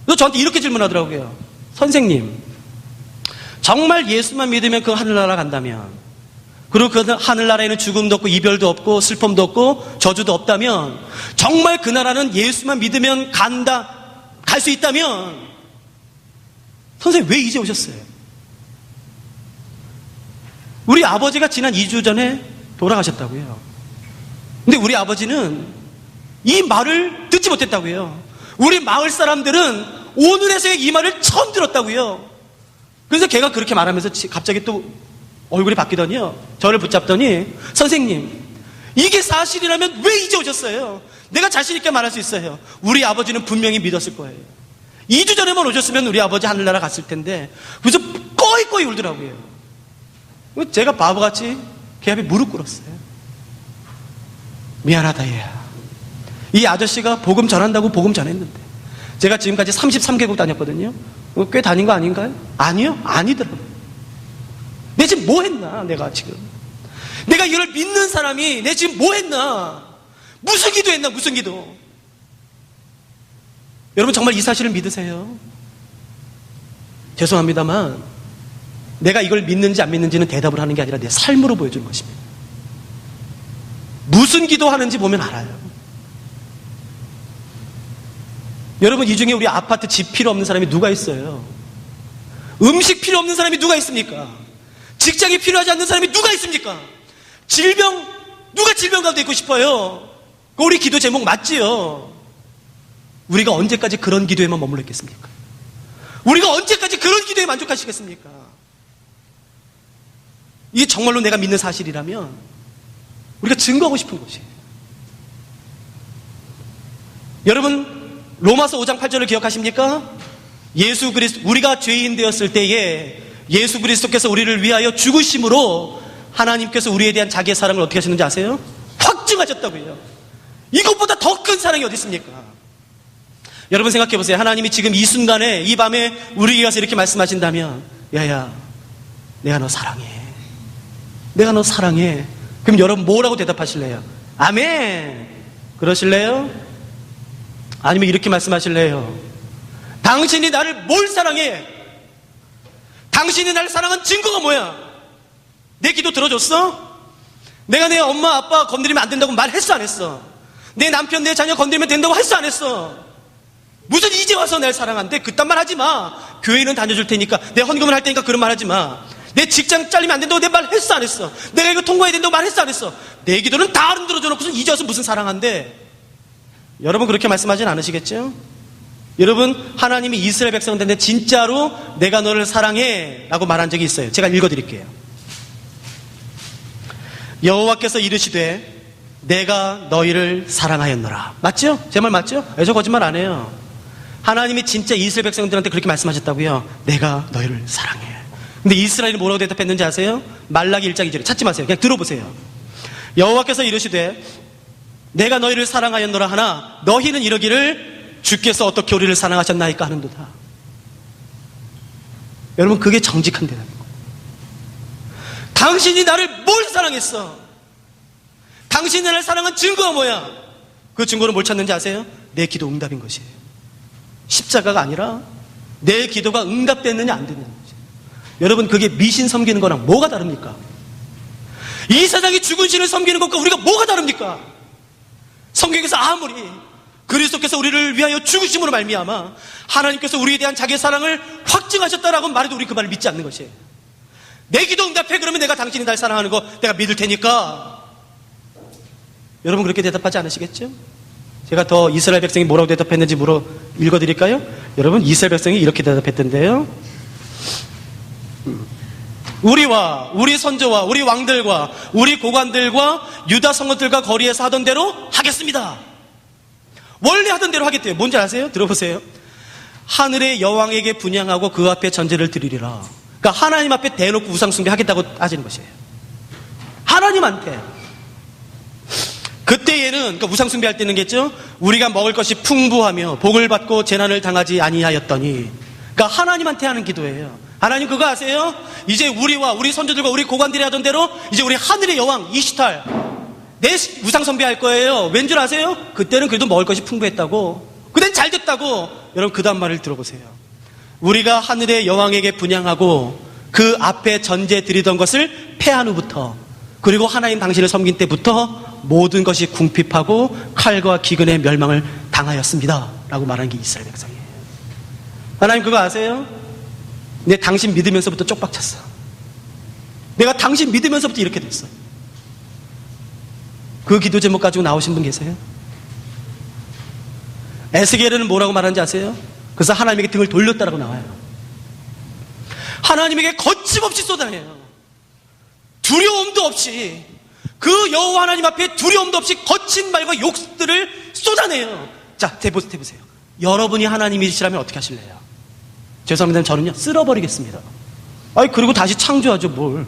그래서 저한테 이렇게 질문하더라고요. 선생님, 정말 예수만 믿으면 그 하늘나라 간다면, 그리고 그 하늘나라에는 죽음도 없고 이별도 없고 슬픔도 없고 저주도 없다면, 정말 그 나라는 예수만 믿으면 갈 수 있다면, 선생님 왜 이제 오셨어요? 우리 아버지가 지난 2주 전에 돌아가셨다고요. 근데 우리 아버지는 이 말을 듣지 못했다고요. 우리 마을 사람들은 오늘에서의 이 말을 처음 들었다고요. 그래서 걔가 그렇게 말하면서 갑자기 또 얼굴이 바뀌더니요. 저를 붙잡더니 선생님, 이게 사실이라면 왜 이제 오셨어요? 내가 자신 있게 말할 수 있어요. 우리 아버지는 분명히 믿었을 거예요. 2주 전에만 오셨으면 우리 아버지 하늘나라 갔을 텐데. 그래서 꺼이꺼이 울더라고요. 제가 바보같이 걔 앞에 무릎 꿇었어요. 미안하다 얘야. 이 아저씨가 복음 전한다고 복음 전했는데 제가 지금까지 33개국 다녔거든요. 꽤 다닌 거 아닌가요? 아니요? 아니더라고요. 내 지금 뭐 했나? 내가 지금 내가 이걸 믿는 사람이 내 지금 뭐 했나? 무슨 기도 했나? 무슨 기도? 여러분 정말 이 사실을 믿으세요? 죄송합니다만 내가 이걸 믿는지 안 믿는지는 대답을 하는 게 아니라 내 삶으로 보여주는 것입니다. 무슨 기도하는지 보면 알아요. 여러분 이 중에 우리 아파트 집 필요 없는 사람이 누가 있어요? 음식 필요 없는 사람이 누가 있습니까? 직장이 필요하지 않는 사람이 누가 있습니까? 누가 질병 가운데 있고 싶어요? 우리 기도 제목 맞지요? 우리가 언제까지 그런 기도에만 머물러 있겠습니까? 우리가 언제까지 그런 기도에 만족하시겠습니까? 이게 정말로 내가 믿는 사실이라면 우리가 증거하고 싶은 것이에요. 여러분 로마서 5장 8절을 기억하십니까? 예수 그리스도, 우리가 죄인 되었을 때에 예수 그리스도께서 우리를 위하여 죽으심으로 하나님께서 우리에 대한 자기의 사랑을 어떻게 하셨는지 아세요? 확증하셨다고요. 이것보다 더 큰 사랑이 어디 있습니까? 여러분 생각해 보세요. 하나님이 지금 이 순간에 이 밤에 우리에게 가서 이렇게 말씀하신다면, 야야, 내가 너 사랑해. 내가 너 사랑해. 그럼 여러분 뭐라고 대답하실래요? 아멘. 그러실래요? 아니면 이렇게 말씀하실래요? 당신이 나를 뭘 사랑해? 당신이 나를 사랑한 증거가 뭐야? 내 기도 들어줬어? 내가 내 엄마 아빠 건드리면 안 된다고 말했어 안 했어? 내 남편 내 자녀 건드리면 된다고 했어 안 했어? 무슨 이제 와서 날 사랑한대? 그딴 말 하지 마. 교회는 다녀줄 테니까, 내 헌금을 할 테니까 그런 말 하지 마. 내 직장 잘리면 안 된다고 내 말 했어 안 했어? 내가 이거 통과해야 된다고 말했어 안 했어? 내 기도는 다 안 들어줘 놓고서 이제 와서 무슨 사랑한대? 여러분 그렇게 말씀하진 않으시겠죠? 여러분 하나님이 이스라엘 백성들한테 진짜로 내가 너를 사랑해 라고 말한 적이 있어요. 제가 읽어드릴게요. 여호와께서 이르시되 내가 너희를 사랑하였노라. 맞죠? 제 말 맞죠? 저 거짓말 안 해요. 하나님이 진짜 이스라엘 백성들한테 그렇게 말씀하셨다고요. 내가 너희를 사랑해. 근데 이스라엘이 뭐라고 대답했는지 아세요? 말라기 1장 2절에 찾지 마세요. 그냥 들어보세요. 여호와께서 이르시되 내가 너희를 사랑하였노라 하나 너희는 이러기를 주께서 어떻게 우리를 사랑하셨나이까 하는도다. 여러분, 그게 정직한 대답인 거예요. 당신이 나를 뭘 사랑했어? 당신이 나를 사랑한 증거가 뭐야? 그 증거는 뭘 찾는지 아세요? 내 기도 응답인 것이에요. 십자가가 아니라 내 기도가 응답됐느냐 안 됐느냐. 여러분, 그게 미신 섬기는 거랑 뭐가 다릅니까? 이 세상에 죽은 신을 섬기는 것과 우리가 뭐가 다릅니까? 성경에서 아무리 그리스도께서 우리를 위하여 죽으심으로 말미암아 하나님께서 우리에 대한 자기의 사랑을 확증하셨다라고 말해도 우리 그 말을 믿지 않는 것이에요. 내 기도 응답해. 그러면 내가 당신이 날 사랑하는 거 내가 믿을 테니까. 여러분, 그렇게 대답하지 않으시겠죠? 제가 더 이스라엘 백성이 뭐라고 대답했는지 읽어드릴까요? 여러분, 이스라엘 백성이 이렇게 대답했던데요. 우리와 우리 선조와 우리 왕들과 우리 고관들과 유다 성읍들과 거리에서 하던 대로 하겠습니다. 원래 하던 대로 하겠대요. 뭔지 아세요? 들어보세요. 하늘의 여왕에게 분향하고 그 앞에 전제를 드리리라. 그러니까 하나님 앞에 대놓고 우상숭배 하겠다고 하시는 것이에요. 하나님한테. 그때에는, 그러니까 우상숭배할 때는겠죠? 우리가 먹을 것이 풍부하며 복을 받고 재난을 당하지 아니하였더니. 그러니까 하나님한테 하는 기도예요. 하나님, 그거 아세요? 이제 우리와 우리 선조들과 우리 고관들이 하던 대로 이제 우리 하늘의 여왕 이시탈 내 우상숭배할 거예요. 왠 줄 아세요? 그때는 그래도 먹을 것이 풍부했다고. 그땐 잘 됐다고. 여러분, 그 다음 말을 들어보세요. 우리가 하늘의 여왕에게 분향하고 그 앞에 전제 드리던 것을 패한 후부터, 그리고 하나님 당신을 섬긴 때부터 모든 것이 궁핍하고 칼과 기근의 멸망을 당하였습니다 라고 말하는 게 이스라엘 백성이에요. 하나님, 그거 아세요? 내 당신 믿으면서부터 쪽박쳤어. 내가 당신 믿으면서부터 이렇게 됐어. 그 기도 제목 가지고 나오신 분 계세요? 에스겔은 뭐라고 말하는지 아세요? 그래서 하나님에게 등을 돌렸다라고 나와요. 하나님에게 거침없이 쏟아내요. 두려움도 없이, 그 여호와 하나님 앞에 두려움도 없이 거친 말과 욕들을 쏟아내요. 자, 해보세요. 여러분이 하나님이시라면 어떻게 하실래요? 죄송합니다. 저는요, 쓸어버리겠습니다. 아니, 그리고 다시 창조하죠, 뭘.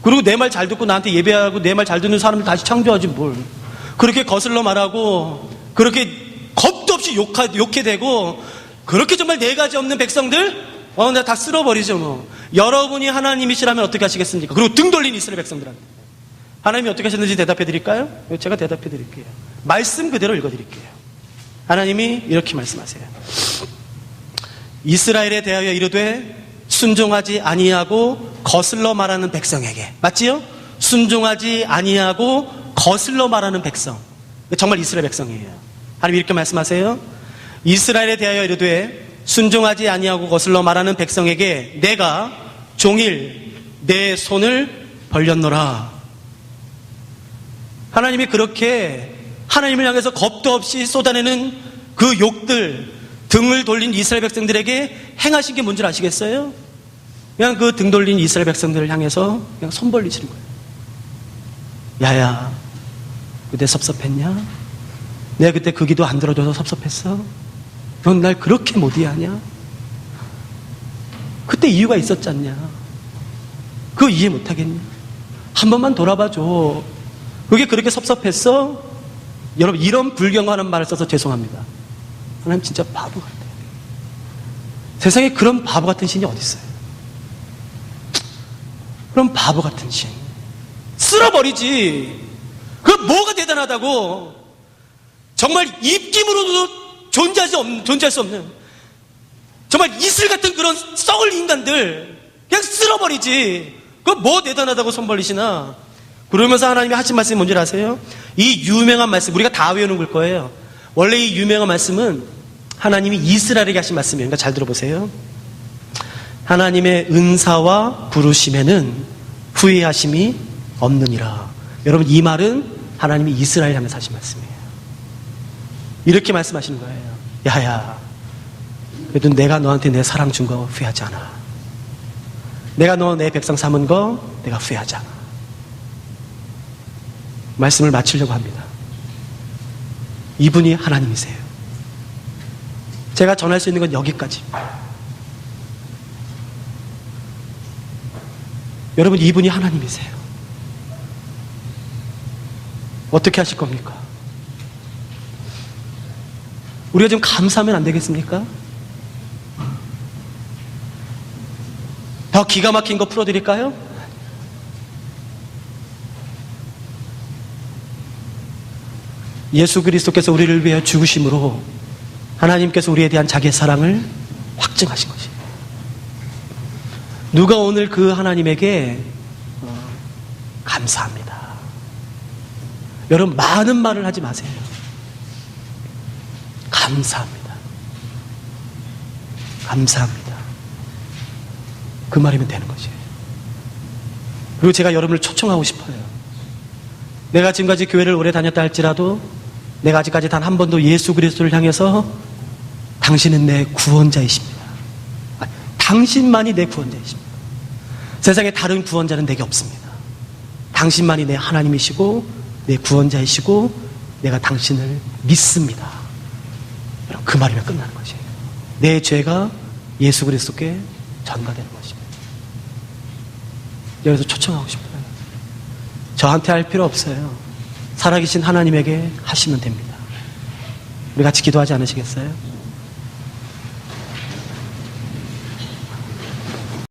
그리고 내 말 잘 듣고 나한테 예배하고 내 말 잘 듣는 사람을 다시 창조하지 뭘. 그렇게 거슬러 말하고, 그렇게 겁도 없이 욕해대고, 그렇게 정말 네 가지 없는 백성들, 내가 다 쓸어버리죠, 뭐. 여러분이 하나님이시라면 어떻게 하시겠습니까? 그리고 등 돌린 이스라엘 백성들한테. 하나님이 어떻게 하셨는지 대답해 드릴까요? 제가 대답해 드릴게요. 말씀 그대로 읽어 드릴게요. 하나님이 이렇게 말씀하세요. 이스라엘에 대하여 이르되 순종하지 아니하고 거슬러 말하는 백성에게. 맞지요? 순종하지 아니하고 거슬러 말하는 백성. 정말 이스라엘 백성이에요. 하나님이 이렇게 말씀하세요. 이스라엘에 대하여 이르되 순종하지 아니하고 거슬러 말하는 백성에게 내가 종일 내 손을 벌렸노라. 하나님이 그렇게 하나님을 향해서 겁도 없이 쏟아내는 그 욕들, 등을 돌린 이스라엘 백성들에게 행하신 게 뭔지 아시겠어요? 그냥 그 등 돌린 이스라엘 백성들을 향해서 그냥 손 벌리시는 거예요. 야야, 그때 섭섭했냐? 내가 그때 그 기도 안 들어줘서 섭섭했어? 넌 날 그렇게 못 이해하냐? 그때 이유가 있었잖냐? 그거 이해 못하겠냐? 한 번만 돌아봐줘. 그게 그렇게 섭섭했어? 여러분, 이런 불경하는 말을 써서 죄송합니다. 하나님 진짜 바보 같아요. 세상에 그런 바보 같은 신이 어디 있어요? 그런 바보 같은 신 쓸어버리지. 그 뭐가 대단하다고. 정말 입김으로도 존재할 수 없는 정말 이슬 같은 그런 썩을 인간들 그냥 쓸어버리지. 그 뭐 대단하다고 손 벌리시나. 그러면서 하나님이 하신 말씀이 뭔지 아세요? 이 유명한 말씀, 우리가 다 외우는 걸 거예요. 원래 이 유명한 말씀은 하나님이 이스라엘에게 하신 말씀이에요. 그러니까 잘 들어보세요. 하나님의 은사와 부르심에는 후회하심이 없느니라. 여러분, 이 말은 하나님이 이스라엘 향해서 하신 말씀이에요. 이렇게 말씀하시는 거예요. 야야, 그래도 내가 너한테 내 사랑 준 거 후회하지 않아. 내가 너 내 백성 삼은 거 내가 후회하지 않아. 말씀을 마치려고 합니다. 이분이 하나님이세요. 제가 전할 수 있는 건 여기까지. 여러분, 이분이 하나님이세요. 어떻게 하실 겁니까? 우리가 좀 감사하면 안 되겠습니까? 더 기가 막힌 거 풀어드릴까요? 예수 그리스도께서 우리를 위해 죽으심으로 하나님께서 우리에 대한 자기의 사랑을 확증하신 것이에요. 누가 오늘 그 하나님에게 감사합니다. 여러분, 많은 말을 하지 마세요. 감사합니다. 감사합니다. 그 말이면 되는 것이에요. 그리고 제가 여러분을 초청하고 싶어요. 내가 지금까지 교회를 오래 다녔다 할지라도 내가 아직까지 단 한 번도 예수 그리스도를 향해서 당신은 내 구원자이십니다. 당신만이 내 구원자이십니다. 세상에 다른 구원자는 내게 없습니다. 당신만이 내 하나님이시고 내 구원자이시고 내가 당신을 믿습니다. 여러분, 그 말이면 끝나는 것이에요. 내 죄가 예수 그리스도께 전가되는 것입니다. 여기서 초청하고 싶어요. 저한테 할 필요 없어요. 살아계신 하나님에게 하시면 됩니다. 우리 같이 기도하지 않으시겠어요?